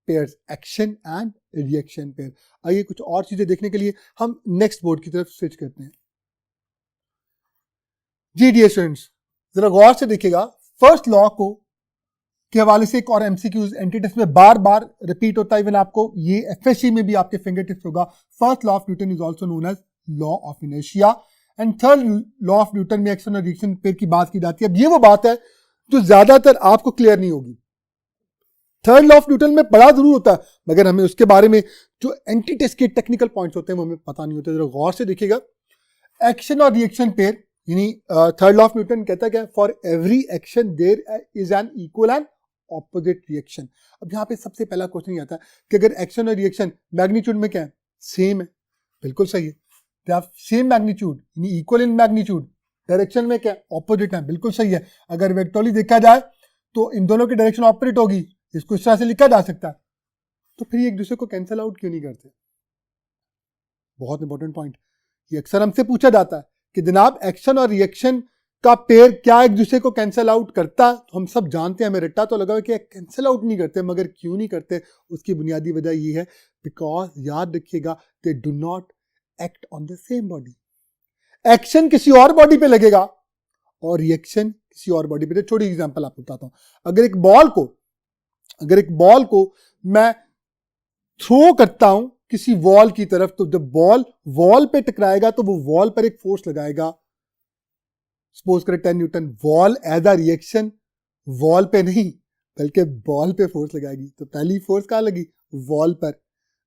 pairs, action and reaction pair. आइए कुछ और चीजें देखने के लिए हम नेक्स्ट बोर्ड की तरफ स्विच करते हैं। जी डियर स्टूडेंट्स, जरा गौर से देखिएगा, फर्स्ट लॉ को के हवाले से एक और एमसीक्यूज एंटी टेस्ट में बार बार रिपीट होता है। इवन आपको ये एफएससी में भी आपके फिंगर टिप्स होगा। First law of Newton is also known as law of inertia and third law of Newton में एक्शन और रिएक्शन पेयर की बात की जाती है। अब ये वो बात है जो ज्यादातर आपको क्लियर नहीं होगी। थर्ड लॉ ऑफ न्यूटन में पढ़ा जरूर होता है, मगर हमें उसके बारे में जो एंटी टेस्ट के टेक्निकल पॉइंट्स होते हैं वो हमें पता नहीं होते। जरा गौर से देखिएगा, एक्शन और रिएक्शन पेयर, यानी थर्ड लॉ ऑफ न्यूटन कहता है क्या? For every action there is an equal and opposite reaction. अब यहाँ पे सबसे पहला क्वेश्चन ये आता है कि अगर एक्शन और रिएक्शन मैग्नीट्यूड में क्या है? सेम है। बिल्कुल सही है, दे आर सेम मैग्नीट्यूड, यानी इक्वल इन मैग्नीट्यूड। डायरेक्शन में क्या? ऑपोजिट है। बिल्कुल सही है। अगर वेक्टोरली देखा जाए तो इन दोनों की डायरेक्शन ऑपोजिट होगी, इसको इस तरह से लिखा जा सकता है। तो फिर एक दूसरे को कैंसिल आउट क्यों नहीं करते? बहुत इंपॉर्टेंट पॉइंट। ये अक्सर हमसे पूछा जाता है कि जनाब एक्शन और रिएक्शन का पेयर क्या एक दूसरे को कैंसिल आउट करता? तो हम सब जानते हैं, हमें रट्टा तो लगा कि कैंसिल आउट नहीं करते, मगर क्यों नहीं करते? उसकी बुनियादी वजह ये है बिकॉज, याद रखिएगा, दे do not act on the same body. Action किसी और बॉडी पे लगेगा और रिएक्शन किसी और बॉडी पे। छोटी एग्जांपल आपको बताता हूं। अगर एक बॉल को मैं थ्रो करता हूं किसी वॉल की तरफ, तो जब बॉल वॉल पे टकराएगा तो वो वॉल पर एक फोर्स लगाएगा, सपोज करें 10 newton. Wall as a reaction wall पे नहीं बल्कि बॉल पे फोर्स लगाएगी। तो पहली फोर्स कहां लगी? वॉल पर।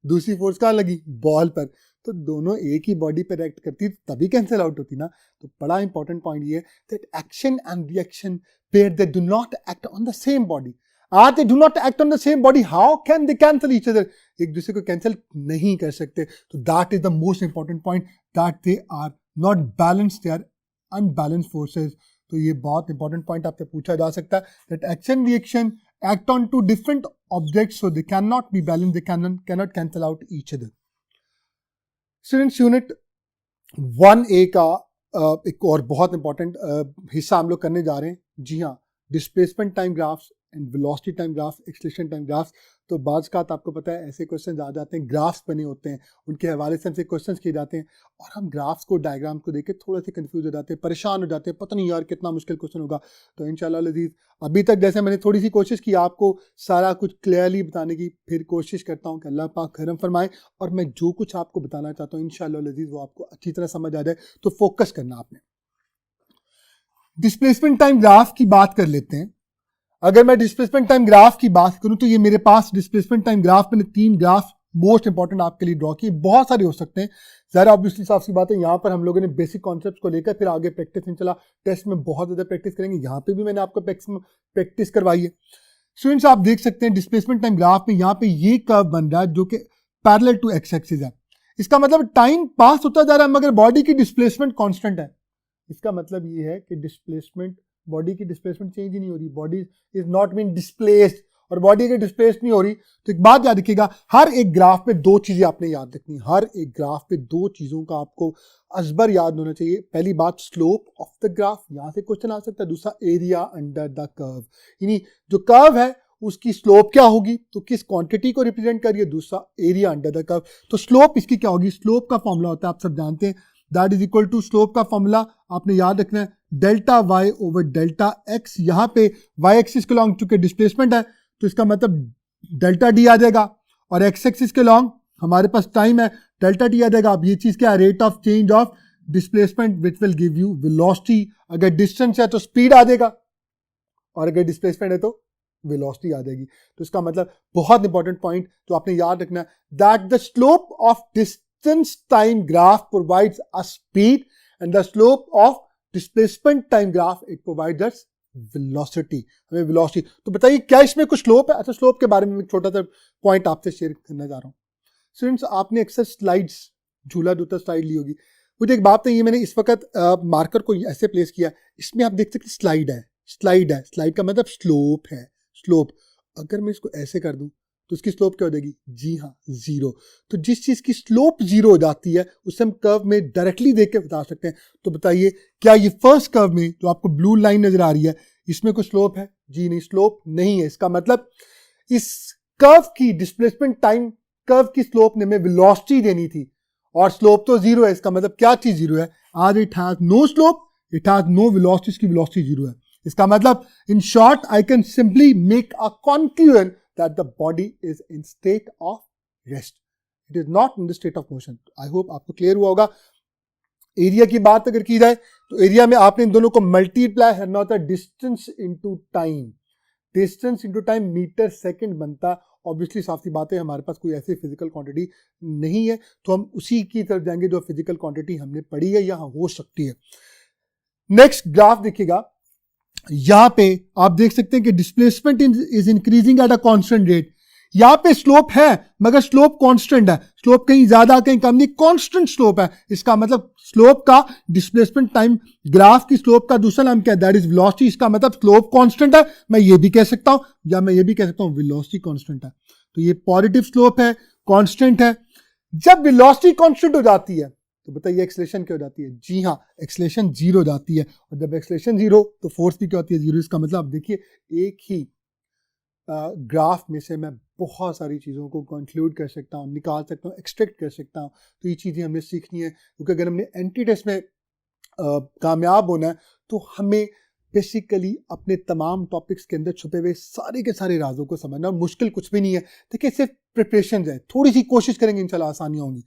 दूसरी फोर्स कहां लगी? बॉल पर। तो दोनों एक ही बॉडी पर एक्ट करती तभी कैंसिल आउट होती ना। तो बड़ा इंपॉर्टेंट पॉइंट ये है that action and reaction pair, they do not act on the same body. As they do not act on the same body, how can they cancel each other? एक दूसरे को cancel नहीं कर सकते। तो that is the most important point, that they are not balanced, they are unbalanced forces. तो ये बहुत इंपॉर्टेंट पॉइंट आपसे पूछा जा सकता है that action reaction act on two different objects, so they cannot be balanced, they cannot cancel out each other. Students, unit 1A का एक और बहुत इंपॉर्टेंट हिस्सा हम लोग करने जा रहे हैं। जी हाँ, displacement time graphs and velocity time graphs, acceleration time graphs. तो बाज़ का आपको पता है ऐसे क्वेश्चन आ जाते हैं, ग्राफ्स बने होते हैं, उनके हवाले से हमसे क्वेश्चन किए जाते हैं और हम ग्राफ्स को, डायग्राम को देख के थोड़े से कंफ्यूज हो जाते हैं, परेशान हो जाते हैं, पता नहीं यार कितना मुश्किल क्वेश्चन होगा। तो इंशाल्लाह लजीज, अभी तक जैसे मैंने थोड़ी सी कोशिश की आपको सारा कुछ क्लियरली बताने की, फिर कोशिश करता हूँ कि अल्लाह पाक करम फरमाए और मैं जो कुछ आपको बताना चाहता हूँ इंशाल्लाह लजीज वो आपको अच्छी तरह समझ आ जाए। तो फोकस करना आपने। डिस्प्लेसमेंट टाइम ग्राफ की बात कर लेते हैं। अगर मैं डिस्प्लेसमेंट टाइम ग्राफ की बात करूं तो ये मेरे पास डिस्प्लेसमेंट टाइम ग्राफ मैंने 3 ग्राफ मोस्ट इंपॉर्टेंट आपके लिए ड्रॉ किए। बहुत सारे हो सकते हैं, ज़रा ऑब्वियसली साफ सी बात है। यहाँ पर हम लोगों ने बेसिक कॉन्सेप्ट्स को लेकर फिर आगे प्रैक्टिस इंशाल्लाह टेस्ट में बहुत ज़्यादा प्रैक्टिस करेंगे। यहाँ पे भी मैंने आपको प्रैक्टिस करवाई है। स्टूडेंट्स, आप देख सकते हैं डिस्प्लेसमेंट टाइम ग्राफ में यहाँ पे ये कर्व बन रहा है जो कि पैरेलल टू एक्स एक्सिस है। इसका मतलब टाइम पास होता जा रहा है मगर बॉडी की डिस्प्लेसमेंट कॉन्स्टेंट है। इसका मतलब ये है कि डिस्प्लेसमेंट, बॉडी की डिस्प्लेसमेंट चेंज ही नहीं हो रही, body is not been displaced. और बॉडी अगर डिस्प्लेस नहीं हो रही तो एक बात याद रखिएगा, हर एक ग्राफ पे 2 चीजें आपने याद रखनी। हर एक ग्राफ पे 2 चीजों का आपको अजबर याद होना चाहिए। पहली बात स्लोप ऑफ द ग्राफ, यहां से क्वेश्चन आ सकता है। दूसरा एरिया अंडर द कर्व, यानी जो कर्व है उसकी स्लोप क्या होगी, तो किस क्वांटिटी को रिप्रेजेंट करिए, दूसरा एरिया अंडर द कर्व। तो स्लोप इसकी क्या होगी, स्लोप का फॉर्मूला होता है आप सब जानते हैं, that is equal to, slope का फॉर्मूला आपने याद रखना है delta Y over delta X. यहाँ पे वाई एक्सिस के लॉन्ग चूंकि डिस्प्लेसमेंट है तो इसका मतलब डेल्टा डी आ जाएगा, और एक्स एक्सिस के लॉन्ग हमारे पास टाइम है, डेल्टा टी आ जाएगा। अब ये चीज क्या है, rate of change of displacement which will give you velocity. अगर डिस्टेंस है तो स्पीड आ जाएगा, और अगर डिस्प्लेसमेंट है तो वेलोसिटी आ जाएगी। तो इसका मतलब बहुत इंपॉर्टेंट पॉइंट तो आपने याद रखना है, that the slope of distance time graph provides a speed and the slope of displacement time graph it provides us velocity, हमें वेलोसिटी। तो बताइए क्या इसमें कुछ स्लोप है? अच्छा, स्लोप के बारे में एक छोटा सा पॉइंट आपसे शेयर करना चाह रहा हूँ। स्टूडेंट्स, आपने अक्सर स्लाइड्स, झूला दूता स्लाइड ली होगी। मुझे एक बात नहीं, मैंने इस वक्त मार्कर को ऐसे प्लेस किया, इसमें आप देख सकते स्लाइड है, स्लाइड का मतलब स्लोप है, स्लोप। अगर मैं इसको ऐसे कर दूं तो इसकी स्लोप क्या हो जाएगी, जी हाँ, जीरो। तो जिस चीज की स्लोप जीरो हो जाती है उसे हम कर्व में डायरेक्टली देख के बता सकते हैं। तो बताइए क्या ये फर्स्ट कर्व में जो आपको ब्लू लाइन नजर आ रही है इसमें कोई स्लोप है? जी नहीं, स्लोप नहीं है। इसका मतलब इस कर्व की डिस्प्लेसमेंट टाइम कर्व की स्लोप ने हमें वेलोसिटी देनी थी, और स्लोप तो जीरो है। इसका मतलब क्या चीज जीरो है, आज it has no slope, it has no velocity, इसकी वेलोसिटी जीरो है। इसका मतलब in short I can simply make a conclusion that the body is in state of rest, it is not in the state of motion. I hope आपको clear हुआ होगा। Area की बात अगर की जाए तो एरिया में आपने इन दोनों को मल्टीप्लाई करना होता है distance into time, distance into time meter second बनता है। ऑब्वियसली साफ सी बात है, हमारे पास कोई ऐसी फिजिकल क्वांटिटी नहीं है तो हम उसी की तरफ जाएंगे जो फिजिकल क्वांटिटी हमने पढ़ी है या हो सकती है। नेक्स्ट ग्राफ देखिएगा, यहां पे आप देख सकते हैं कि displacement is increasing at a constant rate. यहां पे स्लोप है मगर स्लोप कांस्टेंट है, स्लोप कहीं ज्यादा कहीं कम नहीं, कांस्टेंट स्लोप है। इसका मतलब स्लोप का डिस्प्लेसमेंट टाइम ग्राफ की स्लोप का दूसरा नाम क्या है, दैट इज वेलोसिटी। इसका मतलब स्लोप कांस्टेंट है, मैं ये भी कह सकता हूं, या मैं ये भी कह सकता हूं वेलोसिटी कांस्टेंट है। तो ये पॉजिटिव स्लोप है, कांस्टेंट है। जब वेलोसिटी कांस्टेंट हो जाती है तो बताइए एक्सेलरेशन क्या हो जाती है, जी हाँ, एक्सेलरेशन जीरो हो जाती है। और जब एक्सेलरेशन जीरो तो फोर्स भी क्या होती है, जीरो। इसका मतलब आप देखिए एक ही ग्राफ में से मैं बहुत सारी चीज़ों को कंक्लूड कर सकता हूँ, निकाल सकता हूँ, एक्सट्रैक्ट कर सकता हूँ। तो ये चीज़ें हमने सीखनी है, क्योंकि अगर हमने एंटी टेस्ट में कामयाब होना है तो हमें बेसिकली अपने तमाम टॉपिक्स के अंदर छुपे हुए सारे के सारे राजों को समझना, और मुश्किल कुछ भी नहीं है। देखिए सिर्फ प्रिपरेशन है, थोड़ी सी कोशिश करेंगे इंशाल्लाह आसानियाँ होंगी।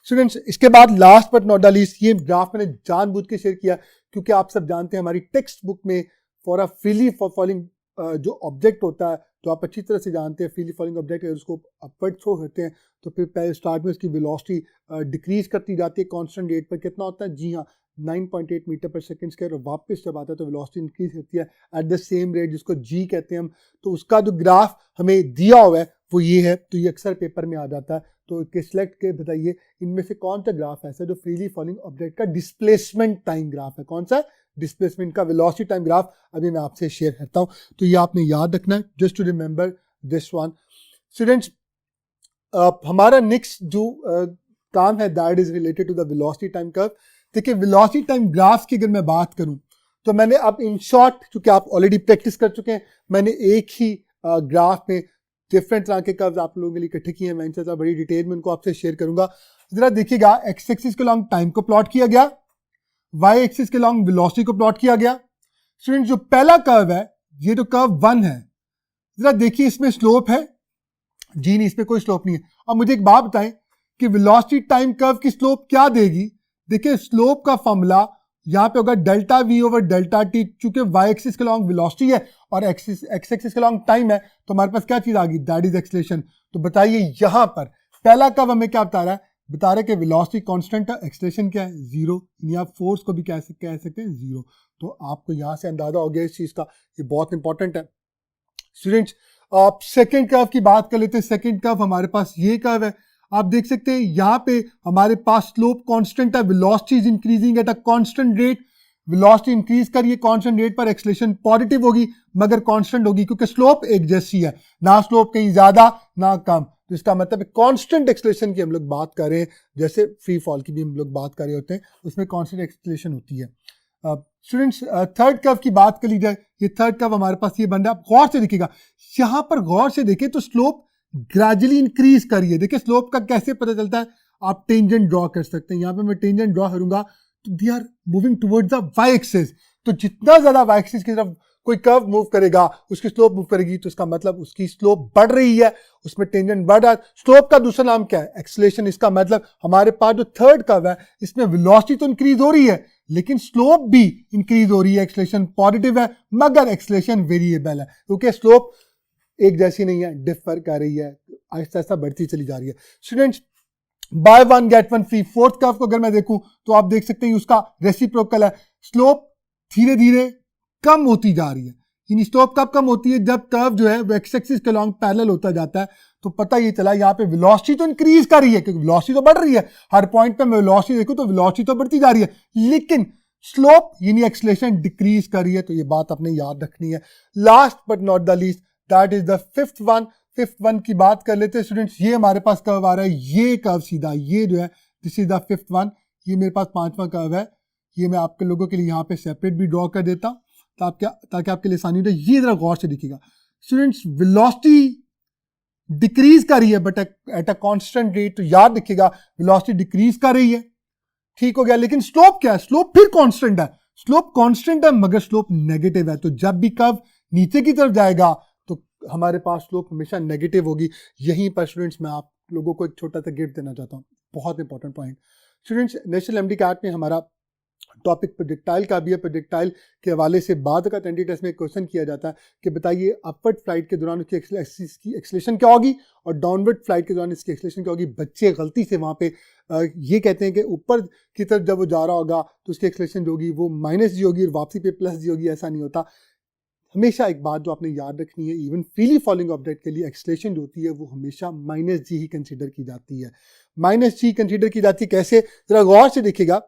स्टूडेंट्स, इसके बाद last but not the least, ये ग्राफ मैंने जानबूझ के शेयर किया क्योंकि आप सब जानते हैं हमारी टेक्स्ट बुक में फॉर अ फ्रीली फॉलोइंग जो ऑब्जेक्ट होता है, तो आप अच्छी तरह से जानते हैं फ्रीली फॉलोइंग ऑब्जेक्ट अगर उसको अपवर्ड थ्रो करते हैं तो फिर पहले स्टार्ट में उसकी वेलोसिटी डिक्रीज करती जाती है कांस्टेंट रेट पर। कितना होता है, जी हाँ, 9.8 मीटर पर सेकंड स्क्वायर। और वापस जब आता है तो वेलोसिटी इंक्रीज होती है एट द सेम रेट, जिसको जी कहते हैं हम। तो उसका जो ग्राफ हमें दिया हुआ है वो ये है, तो ये अक्सर पेपर में आ जाता है। तो सिलेक्ट के बताइए इनमें से कौन सा ग्राफ ऐसा है जो फ्रीली फॉलोइंग ऑब्जेक्ट का डिस्प्लेसमेंट टाइम ग्राफ है, कौन सा डिस्प्लेसमेंट का वेलोसिटी टाइम ग्राफ अभी मैं आपसे शेयर करता हूं। तो ये आपने याद रखना है, just to remember this one. Students, हमारा नेक्स्ट जो काम है that is related to the velocity time curve. देखिए वेलोसिटी टाइम ग्राफ की अगर मैं बात करूं तो मैंने अब इन शॉर्ट, क्योंकि आप ऑलरेडी प्रैक्टिस कर चुके हैं, मैंने एक ही ग्राफ में डिफरेंट तरह के कर्व्स आप लोगों के लिए इकट्ठे किए हैं। मैं इंशाल्लाह बड़ी डिटेल में उनको आपसे शेयर करूंगा। जरा देखिएगा, एक्स एक्सिस के लॉन्ग टाइम को प्लॉट किया गया, वाई एक्सिस के लॉन्ग वेलोसिटी को प्लॉट किया गया। स्टूडेंट, जो पहला कर्व है ये तो कर्व 1 है, जरा देखिए इसमें स्लोप है, जी नहीं, इसमें कोई स्लोप नहीं है। अब मुझे एक बात बताएं कि वेलोसिटी टाइम कर्व की स्लोप क्या देगी। देखिए स्लोप का फॉर्मूला यहां पे होगा delta we over delta T. चूंकि वाई एक्सिस के लॉन्ग वेलोसिटी है और एक्स एक्सिस के लॉन्ग टाइम है तो हमारे पास क्या चीज आ गई, दैट इज एक्सेलरेशन। तो बताइए यहां पर पहला कर्व हमें क्या बता रहा है, बता रहा है कि वेलोसिटी कांस्टेंट है, एक्सेलरेशन क्या है, जीरो, यानी आप फोर्स को भी कह सकते हैं जीरो। तो आपको यहां से अंदाजा हो गया इस चीज का, ये बहुत इंपॉर्टेंट है। स्टूडेंट्स, आप सेकेंड कर्व की बात कर लेते हैं। सेकेंड कर्व हमारे पास ये कर्व है, आप देख सकते हैं यहां पे हमारे पास स्लोप कांस्टेंट है, velocity is increasing at a constant rate. Velocity increase करिए कांस्टेंट रेट पर, एक्सेलरेशन पॉजिटिव होगी मगर कांस्टेंट होगी क्योंकि स्लोप एक जैसी है, ना स्लोप कहीं ज्यादा ना कम। तो इसका मतलब कांस्टेंट एक्सेलरेशन की हम लोग बात कर रहे हैं, जैसे फ्री फॉल की भी हम लोग बात कर रहे होते हैं, उसमें कांस्टेंट एक्सेलरेशन होती है। स्टूडेंट्स थर्ड कर्व की बात कर ली जाए, ये थर्ड कर्व हमारे पास ये बन रहा है, गौर से देखिएगा, यहां पर गौर से देखिए तो स्लोप ग्रेजुअली इंक्रीज करिए। देखिए स्लोप का कैसे पता चलता है, आप टेंजेंट ड्रॉ कर सकते हैं। यहां पे मैं टेंजेंट ड्रॉ करूंगा तो they are moving towards the Y axis, तो जितना ज्यादा वाई एक्सिस की तरफ कोई कर्व मूव करेगा, उसकी स्लोप मूव करेगी, तो इसका मतलब उसकी स्लोप बढ़ रही है, उसमें टेंजेंट बढ़ रहा है। स्लोप का दूसरा नाम क्या है, एक्सेलरेशन। इसका मतलब हमारे पास जो थर्ड कर्व है इसमें वेलोसिटी तो इंक्रीज हो रही है लेकिन स्लोप भी इंक्रीज हो रही है। एक्सेलरेशन पॉजिटिव है मगर एक्सेलरेशन वेरिएबल है, क्योंकि स्लोप एक जैसी नहीं है, डिफर कर रही है, आहिस्ता आहिस्ता बढ़ती चली जा रही है। Students by one get one free, fourth curve को अगर मैं देखूं तो आप देख सकते हैं उसका रेसिप्रोकल है, स्लोप धीरे धीरे कम होती जा रही है। यानी स्लोप कब कम होती है, जब कर्व जो है वो एक्स एक्सिस के लॉन्ग पैरेलल होता जाता है। तो पता ये चला यहाँ पे वेलोसिटी तो इंक्रीज कर रही है, क्योंकि वेलोसिटी तो बढ़ रही है, हर पॉइंट पे मैं वेलोसिटी देखूं तो वेलोसिटी तो बढ़ती जा रही है, लेकिन स्लोप यानी एक्सेलरेशन डिक्रीज कर रही है। तो ये बात आपने याद रखनी है। Last but not the least, that is the fifth one. Fifth one की बात कर लेते हैं स्टूडेंट्स। ये हमारे पास कर्व आ रहा है, ये कर्व सीधा, ये जो है this is the fifth one. ये मेरे पास पांचवा कर्व है, ये मैं आपके लोगों के लिए यहाँ पे सेपरेट भी ड्रॉ कर देता हूँ ताकि आपके लिए आसानी हो। ये जरा गौर से दिखेगा स्टूडेंट्स, वेलोसिटी डिक्रीज कर रही है but at a constant rate. तो याद रखिएगा वेलोसिटी डिक्रीज कर रही है, ठीक हो गया, लेकिन स्लोप क्या है, स्लोप फिर कांस्टेंट है। स्लोप कांस्टेंट है मगर स्लोप नेगेटिव है। तो जब भी कर्व नीचे की तरफ जाएगा तो हमारे पास स्लोप हमेशा नेगेटिव होगी। यहीं पर स्टूडेंट्स मैं आप लोगों को एक छोटा सा गिफ्ट देना चाहता हूँ, बहुत important point. Students national MD CAT में हमारा टॉपिक प्रोजेक्टाइल का भी है। प्रोजेक्टाइल के हवाले से बाद का टेंटी टेस्ट में एक क्वेश्चन किया जाता है कि बताइए अपवर्ड फ्लाइट के दौरान उसकी एक्सेलरेशन क्या होगी और डाउनवर्ड फ्लाइट के दौरान इसकी एक्सेलरेशन क्या होगी। बच्चे गलती से वहाँ पे ये कहते हैं कि ऊपर की तरफ जब वो जा रहा होगा तो उसकी एक्सेलरेशन जो होगी वो माइनस जी होगी और वापसी पे प्लस जी होगी। ऐसा नहीं होता। हमेशा एक बात जो आपने याद रखनी है, इवन फ्रीली फॉलिंग ऑब्जेक्ट के लिए एक्सेलरेशन जो होती है वो हमेशा माइनस जी ही कंसिडर की जाती है। माइनस जी कंसिडर की जाती है कैसे, जरा गौर से देखिएगा।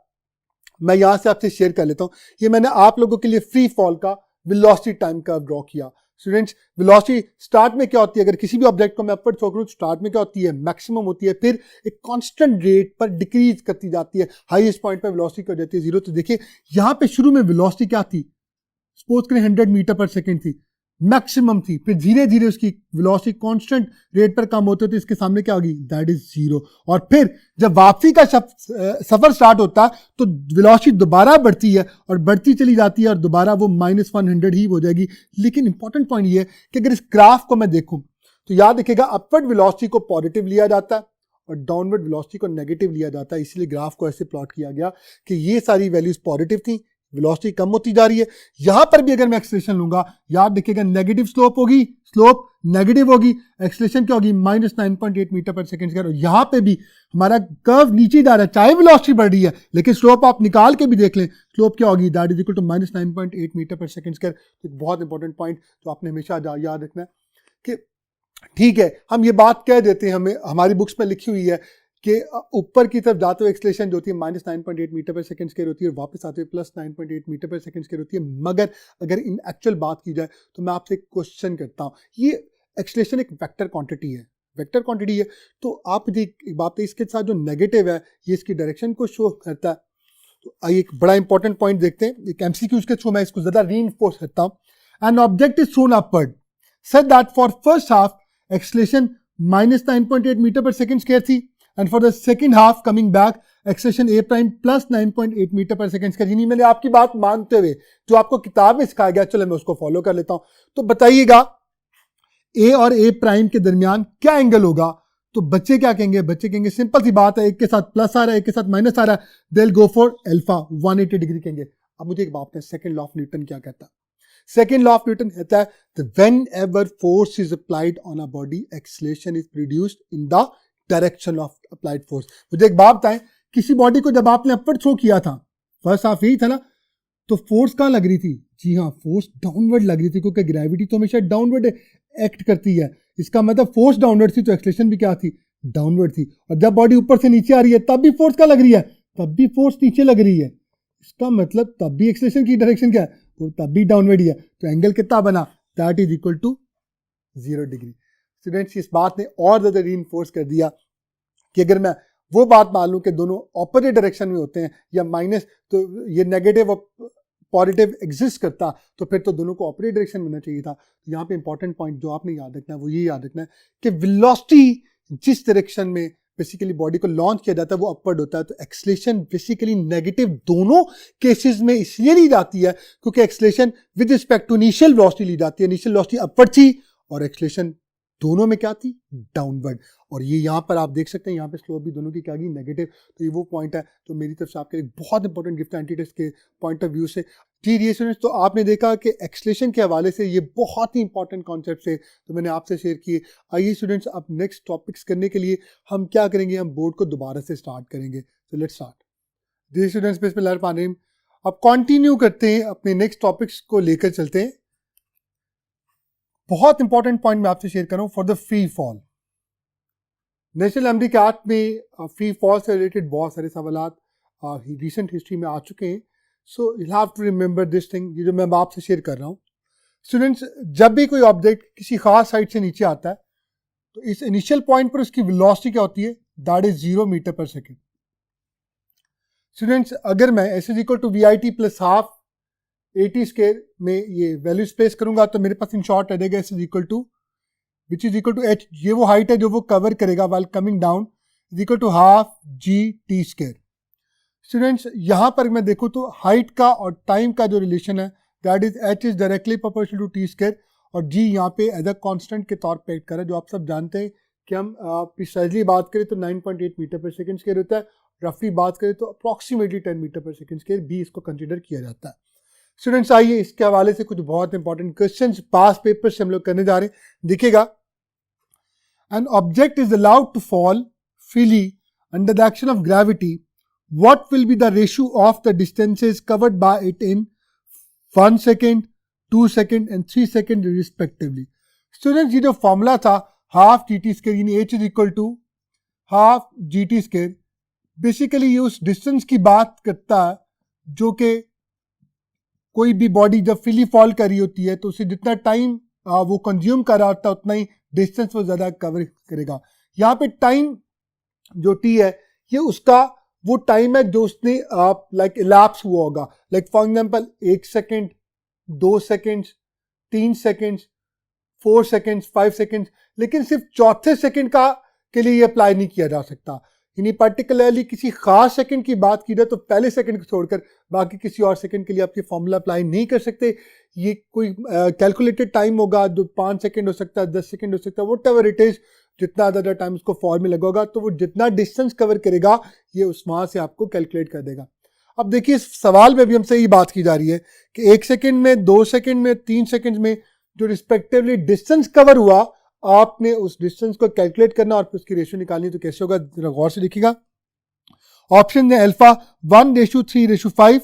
मैं यहां से आपसे शेयर कर लेता हूं। ये मैंने आप लोगों के लिए फ्री फॉल का वेलोसिटी टाइम कर्व ड्रॉ किया। स्टूडेंट्स वेलोसिटी स्टार्ट में क्या होती है, अगर किसी भी ऑब्जेक्ट को मैं अपवर्ड थ्रो करूं तो स्टार्ट में क्या होती है, मैक्सिमम होती है, फिर एक कांस्टेंट रेट पर डिक्रीज करती जाती है, हाईएस्ट पॉइंट पर वेलोसिटी कर जाती है 0। तो देखिए यहां पे शुरू में वेलोसिटी क्या थी, सपोज करें 100 मीटर पर सेकेंड थी, मैक्सिमम थी, फिर धीरे धीरे उसकी वेलोसिटी कांस्टेंट रेट पर कम होते तो इसके सामने क्या होगी, दैट इज 0। और फिर जब वापसी का सफर स्टार्ट होता तो वेलोसिटी दोबारा बढ़ती है और बढ़ती चली जाती है और दोबारा वो -100 ही हो जाएगी। लेकिन इंपॉर्टेंट पॉइंट ये है कि अगर इस ग्राफ को मैं देखूं तो याद रखिएगा अपवर्ड वेलोसिटी को पॉजिटिव लिया जाता है और डाउनवर्ड वेलोसिटी को नेगेटिव लिया जाता है। इसलिए ग्राफ को ऐसे प्लॉट किया गया कि ये सारी वैल्यूज पॉजिटिव थी, वेलोसिटी कम होती जा रही है। यहां पर भी अगर मैं एक्सेलरेशन लूंगा, याद रखिएगा नेगेटिव स्लोप होगी, स्लोप नेगेटिव होगी, एक्सेलरेशन क्या होगी -9.8 मीटर पर सेकंड स्क्वायर। यहां पे भी हमारा कर्व नीचे जा रहा है, चाहे वेलोसिटी बढ़ रही है, लेकिन स्लोप आप निकाल के भी देख लें, स्लोप क्या होगी, that is equal to -9.8 meter per second square. एक बहुत इंपॉर्टेंट पॉइंट जो आपने हमेशा याद रखना है कि ठीक है हम ये बात कह देते हैं, हमें हमारी बुक्स में लिखी हुई है कि ऊपर की तरफ जाते हुए एक्सेलरेशन जो होती है -9.8 मीटर पर सेकंड स्क्वायर होती है और वापस आते हुए +9.8 मीटर पर सेकंड स्क्वायर होती है। मगर अगर इन एक्चुअल बात की जाए तो मैं आपसे एक क्वेश्चन करता हूँ, ये एक्सेलरेशन एक वेक्टर क्वांटिटी है, वेक्टर क्वांटिटी है, तो आप एक बात है इसके साथ जो नेगेटिव है ये इसकी डायरेक्शन को शो करता है। तो आइए एक बड़ा इंपॉर्टेंट पॉइंट देखते हैं, एक एमसीक्यूज के थ्रू मैं इसको ज्यादा रीइंफोर्स करता हूँ। An object is thrown upward such that for first half acceleration -9.8 meter per second square थी and for the second half coming back acceleration a prime plus 9.8 meter per second square. यानी मैंने आपकी बात मानते हुए जो आपको किताब में सिखाया गया, चलो मैं उसको फॉलो कर लेता हूं। तो बताइएगा a और a प्राइम के दरमियान क्या एंगल होगा। तो बच्चे क्या कहेंगे, बच्चे कहेंगे सिंपल सी बात है, एक के साथ प्लस आ रहा है एक के साथ माइनस आ रहा है, they will go for alpha 180 degree कहेंगे। अब मुझे एक बात है, सेकंड लॉ ऑफ न्यूटन क्या कहता है, सेकंड लॉ ऑफ न्यूटन कहता है whenever force is applied on a body acceleration is produced in the direction of applied force. मुझे एक बात बताएं, किसी बॉडी को जब आपने अपवर्ड थ्रो किया था, फर्स्ट हाफ यही था ना, तो फोर्स कहां लग रही थी, जी हाँ फोर्स डाउनवर्ड लग रही थी, क्योंकि ग्रेविटी तो हमेशा डाउनवर्ड एक्ट करती है। इसका मतलब फोर्स डाउनवर्ड थी तो एक्सेलरेशन भी क्या थी, डाउनवर्ड थी। और जब बॉडी ऊपर से नीचे आ रही है तब भी फोर्स क्या लग रही है, तब भी फोर्स नीचे लग रही है। इसका मतलब तब भी एक्सेलरेशन की डायरेक्शन क्या है, तो तब भी डाउनवर्ड ही है। तो एंगल कितना बना, that is equal to 0 degree. Students इस बात ने और ज़्यादा रीइंफोर्स कर दिया कि अगर मैं वो बात मान लूं कि दोनों ऑपोजिट डायरेक्शन में होते हैं या माइनस, तो ये नेगेटिव और पॉजिटिव एग्जिस्ट करता तो फिर तो दोनों को ऑपोजिट डायरेक्शन में होना चाहिए था। तो यहाँ पे इंपॉर्टेंट पॉइंट जो आपने याद रखना है वो ये याद रखना है कि वेलोसिटी जिस डायरेक्शन में बेसिकली बॉडी को लॉन्च किया जाता है वो अपवर्ड होता है, तो एक्सेलरेशन बेसिकली नेगेटिव दोनों केसेस में इसलिए ली जाती है क्योंकि acceleration with respect to initial velocity ली जाती है। इनिशियल वेलोसिटी अपवर्ड थी और एक्सेलरेशन दोनों में क्या थी, डाउनवर्ड। और ये यहाँ पर आप देख सकते हैं यहाँ पे स्लोप भी दोनों की क्या गई, नेगेटिव। तो ये वो पॉइंट है तो मेरी तरफ से आपके लिए बहुत इंपॉर्टेंट गिफ्ट है एंटी टेस्ट के पॉइंट ऑफ व्यू से। जी ये स्टूडेंट्स, तो आपने देखा कि एक्सेलरेशन के हवाले से ये बहुत ही इंपॉर्टेंट कॉन्सेप्ट है तो मैंने आपसे शेयर किए। आइए स्टूडेंट्स, अब नेक्स्ट टॉपिक्स करने के लिए हम क्या करेंगे, हम बोर्ड को दोबारा से स्टार्ट करेंगे। तो लेट्स स्टार्ट। जी स्टूडेंट्स, बिस्मिल्लाहिर्रहमानिर्रहीम। अब कंटिन्यू करते हैं, अपने नेक्स्ट टॉपिक्स को लेकर चलते हैं। बहुत इंपॉर्टेंट पॉइंट मैं आपसे शेयर कर रहा हूं for the free fall. National assembly act में फ्री फॉल से रिलेटेड बहुत सारे सवालात रिसेंट हिस्ट्री में आ चुके हैं। So you have to remember this thing, ये जो मैं आपसे शेयर कर रहा हूँ। स्टूडेंट्स, जब भी कोई ऑब्जेक्ट किसी खास हाइट से नीचे आता है तो इस इनिशियल पॉइंट पर उसकी वेलोसिटी क्या होती है, that is 0 meter per second. Students, अगर मैं s is equal to VIT plus half AT square में ये वैल्यूज प्लेस करूंगा तो मेरे पास इन शॉर्ट रहेगा s is equal to which is equal to h, ये वो हाइट है जो वो कवर करेगा while coming down, is equal to half GT square. Students, यहां पर मैं देखूं तो हाइट का और टाइम का जो रिलेशन है that is h is directly proportional to T square और G यहाँ पे एज अ कांस्टेंट के तौर पे एक्ट कर रहा है। जो आप सब जानते हैं कि हम प्रिसाइजली बात करें तो 9.8 मीटर पर सेकेंड स्क्वायर होता है, रफली बात करें तो approximately 10 metre per second square भी इसको कंसिडर किया जाता है। स्टूडेंट्स, आइए इसके हवाले से कुछ बहुत इंपॉर्टेंट क्वेश्चंस पास पेपर से हम लोग करने जा रहे हैं। देखिएगा, an object is allowed to fall freely under the action of gravity, what will be the ratio of the distances covered by it in 1 second, 2 second and 3 second respectively. Students, ये जो फॉर्मूला था half GT square यानी h is equal to half GT square, basically ये उस distance की बात करता है जो कि कोई भी बॉडी जब फ्रीली फॉल कर रही होती है तो उसे जितना टाइम वो कंज्यूम कर रहा होता है उतना ही डिस्टेंस वो ज़्यादा कवर करेगा। यहाँ पे टाइम जो T है ये उसका वो टाइम है जो उसने लाइक इलैप्स हुआ होगा। Like for example 1 second, 2 second, 3 second, 4 second, 5 second, लेकिन सिर्फ चौथे सेकेंड का के लिए ये अप्लाई नहीं किया जा सकता। यानी पर्टिकुलरली किसी खास सेकंड की बात की जाए तो पहले सेकंड को छोड़कर बाकी किसी और सेकंड के लिए आप ये फॉर्मूला अप्लाई नहीं कर सकते। ये कोई कैलकुलेटेड टाइम होगा जो 5 सेकंड हो सकता है, 10 सेकंड हो सकता है, वट एवर इट इज, जितना ज़्यादा टाइम उसको फॉल में लगा होगा तो वो जितना डिस्टेंस कवर करेगा ये उस वहाँ से आपको कैलकुलेट कर देगा। अब देखिए, इस सवाल में भी हमसे ये बात की जा रही है कि 1 सेकेंड में, 2 सेकेंड में, 3 सेकेंड में जो रिस्पेक्टिवली डिस्टेंस कवर हुआ आपने उस डिस्टेंस को कैलकुलेट करना और फिर उसकी रेशियो निकालनी। तो कैसे होगा, जरा गौर से देखिएगा। ऑप्शन है alpha 1:3:5,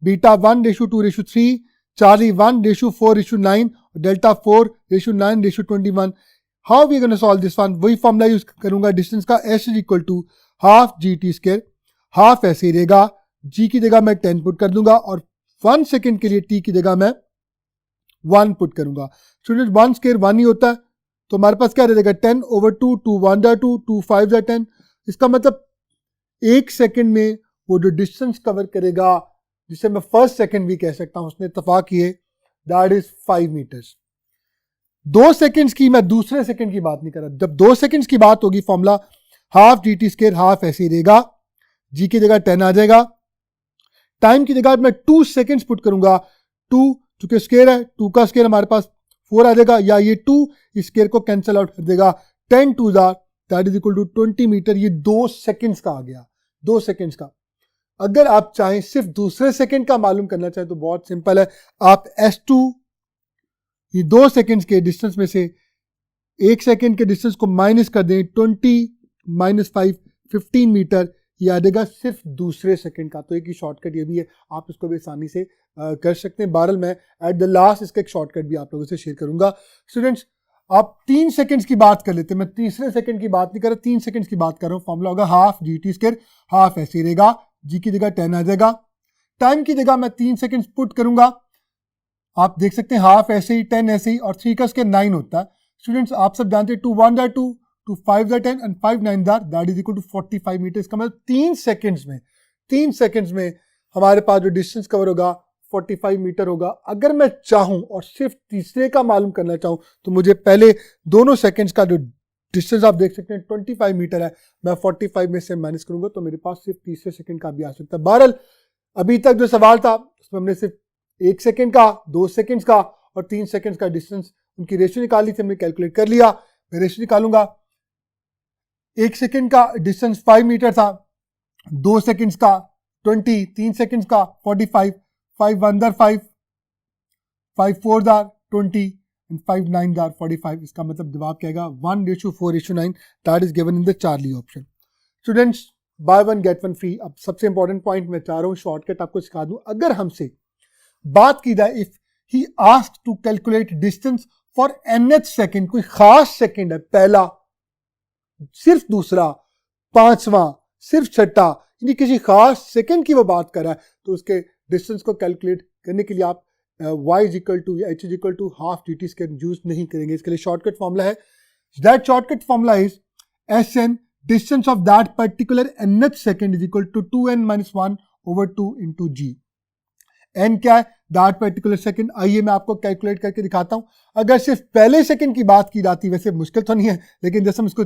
beta 1:2:3, Charlie 1:4:9, delta 4:9:21। How we gonna solve this one, वही फॉर्मूला यूज करूंगा डिस्टेंस का, s is equal to half GT square, half ऐसे ही रहेगा, G की जगह मैं 10 पुट कर दूंगा और 1 सेकेंड के लिए T की जगह मैं 1 पुट करूंगा। स्टूडेंट, 1 स्क्वायर 1 ही होता है तो हमारे पास क्या रहेगा 10/2, 2 1 2, 2 5 10। इसका मतलब 1 सेकेंड में वो जो डिस्टेंस कवर करेगा जिसे मैं फर्स्ट सेकेंड भी कह सकता हूं, उसने इत्तेफाक किए, दैट इज 5 मीटर्स। 2 सेकेंड्स की मैं दूसरे सेकेंड की बात नहीं कर रहा। जब 2 सेकेंड्स की बात होगी formula half GT square, half ऐसे ही रहेगा, G की जगह 10 आ जाएगा, टाइम की जगह मैं 2 सेकेंड्स पुट करूंगा, 2 चूंकि स्क्वायर है, 2 का स्क्वायर हमारे पास 4 आ जाएगा, या ये 2 इस स्क्वायर को कैंसिल आउट कर देगा, 10 2 that is equal to 20 meter. ये 2 सेकेंड्स का आ गया, 2 सेकेंड्स का। अगर आप चाहें सिर्फ दूसरे सेकेंड का मालूम करना चाहें तो बहुत सिंपल है, आप S2 ये 2 सेकेंड्स के डिस्टेंस में से 1 सेकेंड के डिस्टेंस को माइनस कर दें, 20 - 5 15 मीटर, ये आ जाएगा सिर्फ दूसरे सेकंड का। तो एक ही शॉर्टकट ये भी है, आप इसको भी आसानी से कर सकते हैं। बहरहाल मैं एट द लास्ट इसका एक शॉर्टकट भी आप लोगों से शेयर करूंगा। स्टूडेंट्स, आप 3 सेकंड्स की बात कर लेते हैं, मैं तीसरे सेकंड की बात नहीं कर रहा, 3 सेकंड्स की बात कर रहा हूँ। फॉर्मूला होगा हाफ GT स्क्वायर, हाफ ऐसे रहेगा, G की जगह 10 आ जाएगा, टाइम की जगह मैं 3 सेकंड्स पुट करूंगा, आप देख सकते हैं हाफ ऐसे ही, 10 ऐसे ही, और 3 का स्क्वायर 9 होता है। स्टूडेंट्स, आप सब जानते हैं 2 1 2, 2 5 10 and 5 9 that is equal to 45 meter. इसका मतलब 3 सेकंड्स में हमारे पास जो डिस्टेंस कवर होगा 45 मीटर होगा। अगर मैं चाहूं और सिर्फ तीसरे का मालूम करना चाहूं तो मुझे पहले दोनों सेकंड्स का जो डिस्टेंस आप देख सकते हैं 25 मीटर है, मैं 45 में से माइनस करूंगा तो मेरे पास सिर्फ तीसरे सेकंड का भी आ सकता है। बहरहाल अभी तक जो सवाल था उसमें हमने सिर्फ 1 सेकंड का, 2 सेकंड्स का और 3 सेकंड्स का डिस्टेंस उनकी रेशियो निकाली थी, हमने कैलकुलेट कर लिया। मैं रेशियो निकालूंगा। 1 सेकंड का डिस्टेंस 5 मीटर था, 2 सेकंड्स का 20, 3 सेकंड्स का 45, 5 1 5, 5 4 20 and 5 9 45। इसका मतलब जवाब क्या आएगा 1:4:9। That is given in the Charlie option. Students, by one get one free. अब सबसे इंपॉर्टेंट पॉइंट मैं चाह रहा हूँ शॉर्टकट आपको सिखा दूं। अगर हमसे बात की जाए if he asked to calculate distance for nth second, कोई खास सेकंड है, पहला, सिर्फ दूसरा, पांचवा, सिर्फ छठा, यानी किसी खास सेकंड की वो बात कर रहा है, तो उसके डिस्टेंस को कैलकुलेट करने के लिए आप y इज इक्वल टू या h is equal to half dt का यूज नहीं करेंगे। इसके लिए शॉर्टकट फॉर्मूला है, that shortcut formula is Sn distance of that particular nth second is equal to 2n-1/2 into g। n क्या है? That particular second. आइए मैं आपको कैलकुलेट करके दिखाता हूं। अगर सिर्फ पहले सेकंड की बात की जाती, वैसे मुश्किल तो नहीं है, लेकिन जैसे हम इसको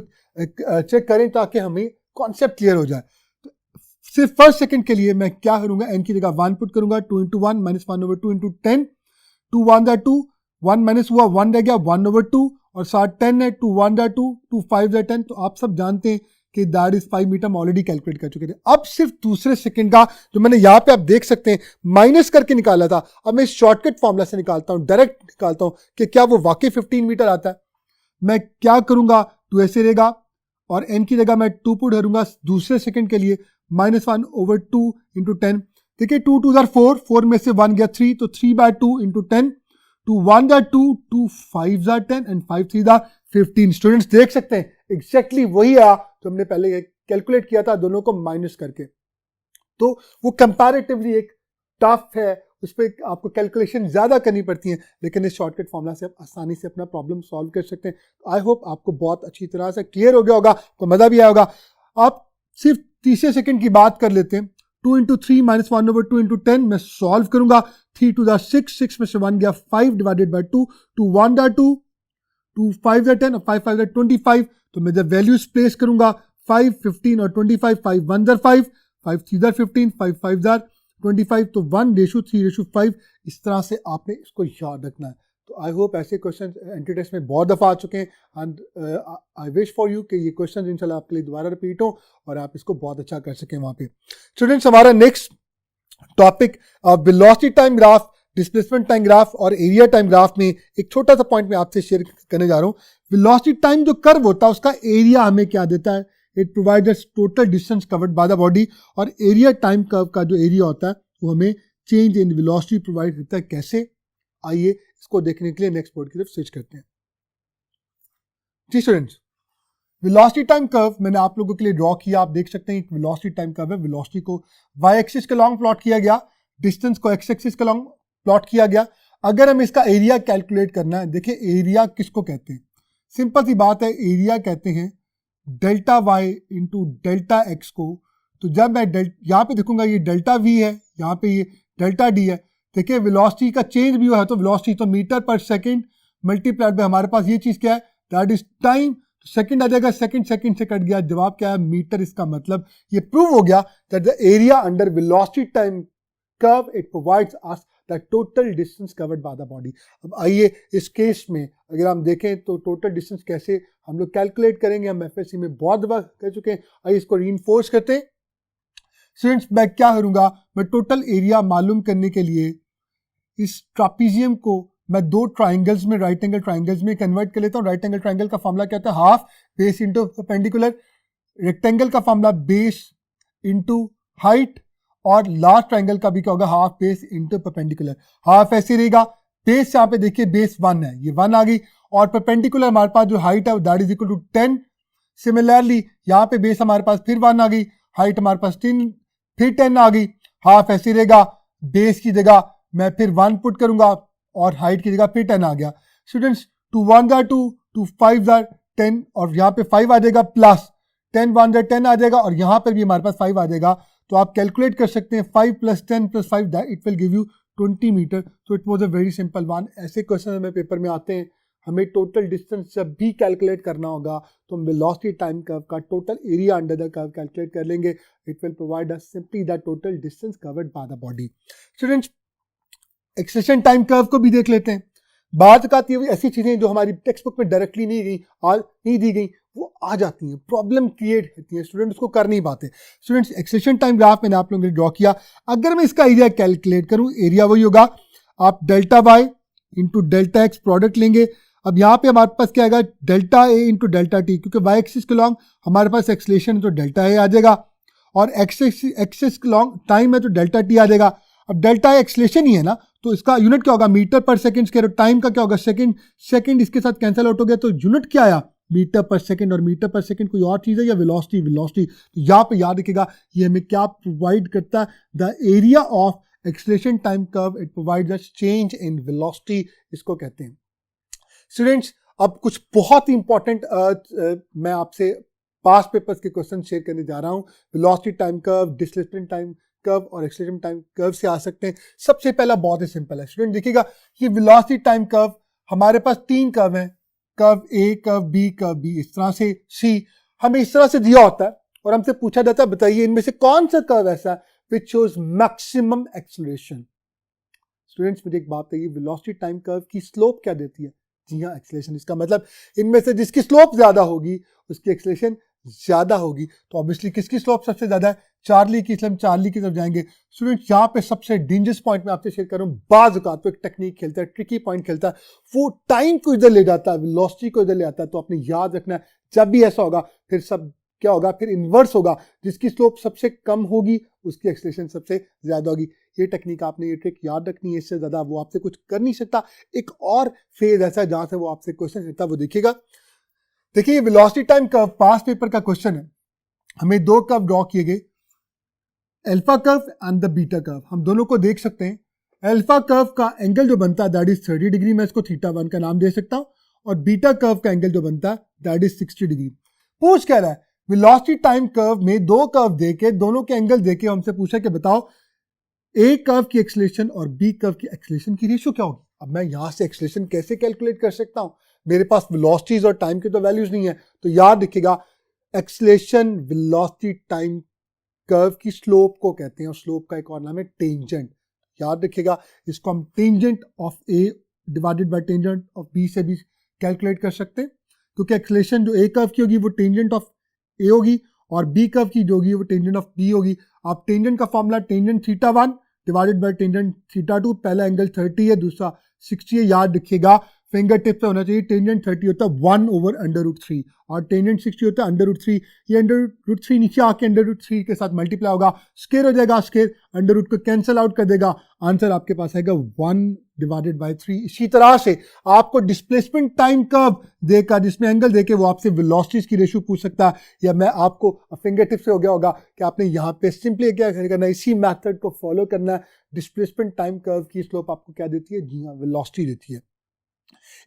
चेक करें ताकि हमें कॉन्सेप्ट क्लियर हो जाए। तो सिर्फ फर्स्ट सेकंड के लिए मैं क्या करूंगा, n की जगह 1 पुट करूंगा, 2 into 1 -1/2 into 10, 2 1 2, 1 माइनस हुआ 1 रह गया 1/2 और साथ 10 है, 2 1 2, 2 5 10। तो आप सब जानते हैं कि दैट इज 5 मीटर हम ऑलरेडी कैलकुलेट कर चुके थे। अब सिर्फ दूसरे सेकंड का जो मैंने यहाँ पे आप देख सकते हैं माइनस करके निकाला था, अब मैं शॉर्टकट फॉर्मूला से निकालता हूँ, डायरेक्ट निकालता हूँ कि क्या वो वाकई 15 मीटर आता है। मैं क्या करूंगा, 2 ऐसे रहेगा और n की जगह मैं 2 पुट करूंगा दूसरे सेकंड के लिए, -1/2 into 10। देखिए 2 2 4, 4 में से 1 गया 3, तो 3/2 into 10, 2 1 2, 2 5 10 एंड 5 3 15। स्टूडेंट्स देख सकते हैं एग्जैक्टली वही है जो हमने पहले कैलकुलेट किया था दोनों को माइनस करके। तो वो कंपैरेटिवली एक टफ है, उस पर आपको कैलकुलेशन ज़्यादा करनी पड़ती है, लेकिन इस शॉर्टकट फॉर्मूला से आप आसानी से अपना प्रॉब्लम सॉल्व कर सकते हैं। आई होप आपको बहुत अच्छी तरह से क्लियर हो गया होगा, आपको मज़ा भी आया होगा। आप सिर्फ तीसरे सेकंड की बात कर लेते हैं। 2 into 3 -1/2 into 10 मैं सॉल्व करूंगा। 3 2 6, 6 में से 1 गया 5 डिवाइडेड बाय 2, 2 1 2, 2 5 10 और 5 5 25। तो मैं जब वैल्यूज प्लेस करूंगा 5 15 और 25, 5 1 5, 5 3 15, 5 5 25, तो 1:3:5। इस तरह से आपने इसको याद रखना है। तो आई होप ऐसे क्वेश्चन एंट्री टेस्ट में बहुत दफ़ा आ चुके हैं and I wish for you कि ये क्वेश्चन इंशाल्लाह आपके लिए दोबारा रिपीट हो और आप इसको बहुत अच्छा कर सकें वहाँ पे। स्टूडेंट्स, हमारा next topic velocity time graph, displacement time graph और एरिया टाइम ग्राफ में एक छोटा सा पॉइंट मैं आपसे शेयर करने जा रहा हूँ। वेलोसिटी टाइम जो कर्व होता है उसका एरिया हमें क्या देता है, it provides total distance covered by the body, और एरिया टाइम कर्व का जो एरिया होता है वो हमें चेंज इन वेलोसिटी प्रोवाइड करता है। कैसे, आइए इसको देखने के लिए नेक्स्ट बोर्ड की तरफ स्विच करते हैं। जी स्टूडेंट्स, वेलोसिटी टाइम कर्व मैंने आप लोगों के लिए ड्रॉ किया। आप देख सकते हैं एक वेलोसिटी टाइम कर्व है। वेलोसिटी को y एक्सिस के लॉन्ग प्लॉट किया गया, डिस्टेंस को x एक्सिस के लॉन्ग प्लॉट किया गया। अगर हम इसका एरिया कैलकुलेट करना है, देखिए एरिया किसको कहते हैं, सिंपल सी बात है, एरिया कहते हैं delta y into delta x को। तो जब मैं यहाँ पे देखूंगा ये डेल्टा v है, यहाँ पे ये डेल्टा d है। देखिए वेलोसिटी का चेंज भी हुआ है, तो वेलोसिटी तो metre per second multiplied by हमारे पास ये चीज क्या है, दैट इज टाइम। सेकंड आ जाएगा, सेकंड से कट गया, जवाब क्या है, मीटर। इसका मतलब ये प्रूव हो गया that the area under velocity time curve it provides us the total distance covered by the body. अब आइए इस केस में अगर हम देखें तो टोटल डिस्टेंस कैसे हम लोग कैलकुलेट करेंगे, हम एफएससी में बहुत दफा कर चुके हैं। आइए इसको रीइंफोर्स करते हैं। स्टूडेंट्स, मैं क्या करूंगा, मैं टोटल एरिया मालूम करने के लिए इस ट्रापीजियम को मैं दो ट्राइंगल्स में, राइट एंगल ट्राइंगल्स में कन्वर्ट कर लेता हूँ। राइट एंगल ट्राइंगल का फॉर्मूला क्या होता है, half base into perpendicular. Rectangle का फॉर्मूला बेस इंटू हाइट, और लास्ट ट्राइंगल का भी क्या होगा, half base into perpendicular. Half ऐसे रहेगा, बेस यहाँ पे देखिए बेस 1 है, ये 1 आ गई, और परपेंडिकुलर हमारे पास जो हाइट है that is equal to 10। Similarly यहाँ पे बेस हमारे पास फिर 1 आ गई, हाइट हमारे पास 10, फिर 10 आ गई। हाफ ऐसे रहेगा, बेस की जगह मैं फिर 1 पुट करूंगा और हाइट की जगह फिर 10 आ गया। स्टूडेंट्स, 2 1 2, 2 5 10, और यहाँ पे 5 आ जाएगा, प्लस 10 1 10 आ जाएगा, और यहाँ पर भी हमारे पास 5 आ जाएगा। तो आप कैलकुलेट कर सकते हैं 5 + 10 + 5 it will give you 20 meter. So it was a very simple one. ऐसे क्वेश्चन हमें पेपर में आते हैं, हमें टोटल डिस्टेंस जब भी कैलकुलेट करना होगा तो हम वेलोसिटी टाइम कर्व का total area under the curve calculate कर लेंगे। It will provide us simply the total distance covered by the body. Students, acceleration time curve को भी देख लेते हैं। बात आती है ऐसी चीजें जो हमारी टेक्स्ट बुक में डायरेक्टली नहीं दी गई, वो आ जाती हैं, प्रॉब्लम क्रिएट होती है, स्टूडेंट उसको कर नहीं पाते। स्टूडेंट्स, एक्सेलरेशन टाइम ग्राफ मैंने आप लोगों ने ड्रॉ किया। अगर मैं इसका एरिया कैलकुलेट करूं, एरिया वही होगा, आप delta Y into delta X product लेंगे। अब यहाँ पे हमारे पास क्या आएगा, delta A into delta T, क्योंकि वाई एक्सिस के लॉन्ग हमारे पास एक्सेलरेशन है तो डेल्टा ए आ जाएगा, और एक्सिस के लॉन्ग टाइम है तो डेल्टा टी आ जाएगा। अब डेल्टा ए एक्सेलरेशन ही है ना, तो इसका यूनिट क्या होगा, metre per second square. Time का क्या होगा, सेकंड इसके साथ कैंसिल आउट हो गया, तो यूनिट क्या आया, मीटर पर सेकंड। और मीटर पर सेकंड कोई और चीज़ है या वेलोसिटी। तो यहाँ पे याद रखिएगा, ये हमें क्या प्रोवाइड करता है, the area of acceleration time curve, it provides us change in velocity, इसको कहते हैं। स्टूडेंट्स, अब कुछ बहुत ही इंपॉर्टेंट मैं आपसे पास्ट पेपर्स के क्वेश्चन शेयर करने जा रहा हूँ। Velocity time curve, displacement time curve और एक्सेलरेशन टाइम कर्व से आ सकते हैं। सबसे पहला बहुत ही सिंपल है स्टूडेंट, देखिएगा ये वेलोसिटी टाइम कर्व, हमारे पास 3 कर्व हैं, कर्व ए, कर्व बी, इस तरह से सी हमें इस तरह से दिया होता है और हमसे पूछा जाता है बताइए इनमें से कौन सा कर्व ऐसा है which shows maximum acceleration. Students, मुझे एक बात बताइए, वेलोसिटी टाइम कर्व की स्लोप क्या देती है? जी हाँ, एक्सेलरेशन। इसका मतलब इनमें से जिसकी स्लोप ज्यादा होगी उसकी एक्सेलरेशन ज्यादा होगी। तो ऑब्वियसली किसकी स्लोप सबसे ज्यादा है, चार्ली की, इसलिए हम चार्ली की तरफ जाएंगे। स्टूडेंट्स, यहाँ पे सबसे डेंजरस पॉइंट मैं आपसे शेयर कर रहा हूँ, बाज़ औक़ात तो एक टेक्निक खेलता है, ट्रिकी पॉइंट खेलता है, वो टाइम को इधर ले जाता है, वेलोसिटी को इधर ले आता है। तो आपने याद रखना है, जब भी ऐसा होगा फिर सब क्या होगा, फिर इन्वर्स होगा, जिसकी स्लोप सबसे कम होगी उसकी एक्सेलरेशन सबसे ज्यादा होगी। ये टेक्निक आपने, ये ट्रिक याद रखनी है, इससे ज्यादा वो आपसे कुछ कर नहीं सकता। एक और फेज ऐसा है जहां से वो आपसे क्वेश्चन करता है, वो देखिएगा। देखिए, velocity time curve past paper का क्वेश्चन है, हमें 2 कर्व ड्रॉ किए गए, alpha curve and the beta curve. हम दोनों को देख सकते हैं। अल्फा कर्व का एंगल जो बनता है दैट इज 30 डिग्री, मैं इसको θ1 का नाम दे सकता हूं, और बीटा कर्व का एंगल जो बनता है दैट इज 60 डिग्री। पूछ क्या रहा है, वेलोसिटी टाइम कर्व में 2 कर्व देके, दोनों के एंगल देके हमसे पूछा कि बताओ ए कर्व की एक्सेलरेशन और बी कर्व की एक्सेलरेशन की रेशियो क्या होगी। अब मैं यहां से एक्सेलरेशन कैसे कैलकुलेट कर सकता हूं, मेरे पास वेलोसिटीज और टाइम की तो वैल्यूज नहीं है। तो याद रखिएगा, एक्सेलरेशन वेलोसिटी टाइम कर्व की स्लोप को कहते हैं, और स्लोप का एक और नाम है टेंजेंट। याद रखिएगा, इसको हम tangent of A divided by tangent of B से भी कैलकुलेट कर सकते हैं, क्योंकि एक्सेलरेशन जो ए कर्व की होगी वो टेंजेंट ऑफ ए होगी, और बी कर्व की जो होगी वो टेंजेंट ऑफ बी होगी। आप टेंजेंट का formula tangent θ1 divided by tangent θ2, पहला एंगल 30 है, दूसरा 60 है। याद रखिएगा, फिंगर टिप पे होना चाहिए, टेंजेंट 30 होता है 1/√3 और टेंजेंट 60 होता है √3। ये √3 नीचे आके √3 के साथ मल्टीप्लाई होगा, स्क्वायर हो जाएगा, स्क्वायर अंडर को कैंसिल आउट कर देगा, आंसर आपके पास आएगा 1/3। इसी तरह से आपको डिस्प्लेसमेंट टाइम कर्व देकर, जिसमें एंगल देके वो आपसे वेलोसिटीज की रेशियो पूछ सकता है, या मैं आपको फिंगर टिप से हो गया होगा कि आपने यहाँ पे सिंपली क्या करना है, इसी मेथड को फॉलो करना है। डिस्प्लेसमेंट टाइम कर्व की स्लोप आपको क्या देती है, जी हाँ, वेलोसिटी देती है।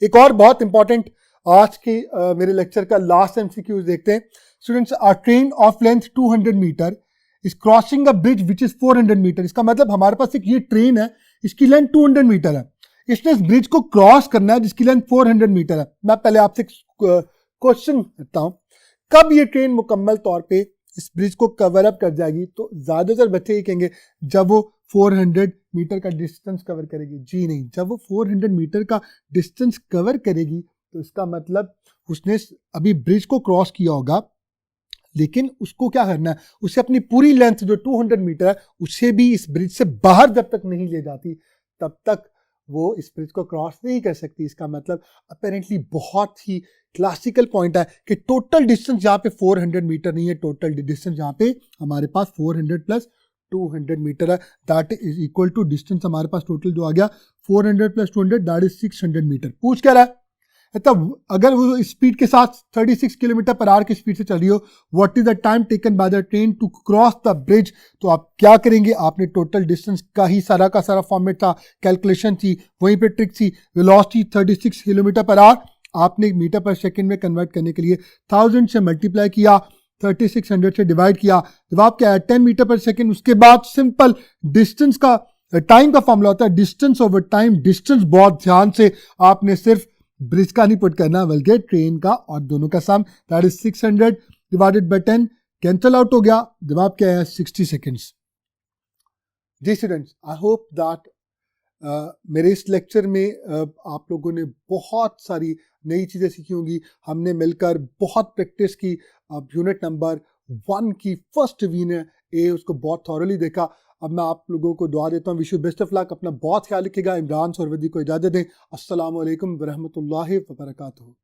एक और बहुत इंपॉर्टेंट आज के मेरे लेक्चर का लास्ट एमसीक्यूज देखते हैं। Students, a train of length 200 meter is crossing a bridge which is 400 meter. इसका मतलब हमारे पास एक ये ट्रेन है, इसकी लेंथ 200 मीटर है, इसने इस ब्रिज को क्रॉस करना है जिसकी लेंथ 400 मीटर है। मैं पहले आपसे क्वेश्चन करता हूं, कब ये ट्रेन मुकम्मल तौर पे इस ब्रिज को कवर अप कर जाएगी? तो ज्यादातर बच्चे ये कहेंगे जब वो 400 मीटर का डिस्टेंस कवर करेगी। जी नहीं, जब वो 400 मीटर का डिस्टेंस कवर करेगी तो इसका मतलब उसने अभी ब्रिज को क्रॉस किया होगा, लेकिन उसको क्या करना है, उसे अपनी पूरी लेंथ जो 200 मीटर है उसे भी इस ब्रिज से बाहर जब तक नहीं ले जाती तब तक वो इस ब्रिज को क्रॉस नहीं कर सकती। इसका मतलब अपेरेंटली बहुत ही क्लासिकल पॉइंट है कि टोटल डिस्टेंस यहाँ पे 400 मीटर नहीं है, टोटल डिस्टेंस यहाँ पे हमारे पास 400 प्लस 200 मीटर है, that is equal to distance हमारे पास टोटल जो आ गया 400 प्लस 200 दैट इज 600 मीटर। पूछ क्या रहा है, तब अगर वो स्पीड के साथ 36 किलोमीटर पर आवर की स्पीड से चल रही हो, what is the time taken by the train to cross the bridge. तो आप क्या करेंगे, आपने टोटल डिस्टेंस का ही सारा का सारा फॉर्मेट था, कैलकुलेशन थी, वहीं पे ट्रिक थी, वेलोसिटी 36 किलोमीटर पर आवर, आपने मीटर पर सेकंड में कन्वर्ट करने के लिए 1000 से मल्टीप्लाई किया, 3600 से डिवाइड किया, जवाब क्या है 10 मीटर पर सेकंड। उसके बाद सिंपल डिस्टेंस का टाइम का फॉर्मूला होता है डिस्टेंस ओवर टाइम। डिस्टेंस बहुत ध्यान से आपने सिर्फ ब्रिज का नहीं पुट करना बल्कि ट्रेन का, और दोनों का sum that is 600 divided by 10 cancel out हो गया। जवाब क्या है? 60 सेकेंड्स। जी स्टूडेंट्स, आई होप दैट मेरे इस लेक्चर में आप लोगों ने बहुत सारी नई चीज़ें सीखी होंगी। हमने मिलकर बहुत प्रैक्टिस की। यूनिट नंबर 1 की फर्स्ट वीन है ए, उसको बहुत थॉरली देखा। अब मैं आप लोगों को दुआ देता हूँ, wish you best of luck. अपना बहुत ख्याल रखिएगा। इमरान सरवदी को इजाज़त दें। अस्सलाम वालेकुम वरहमतुल्लाहि वबरकातुहू।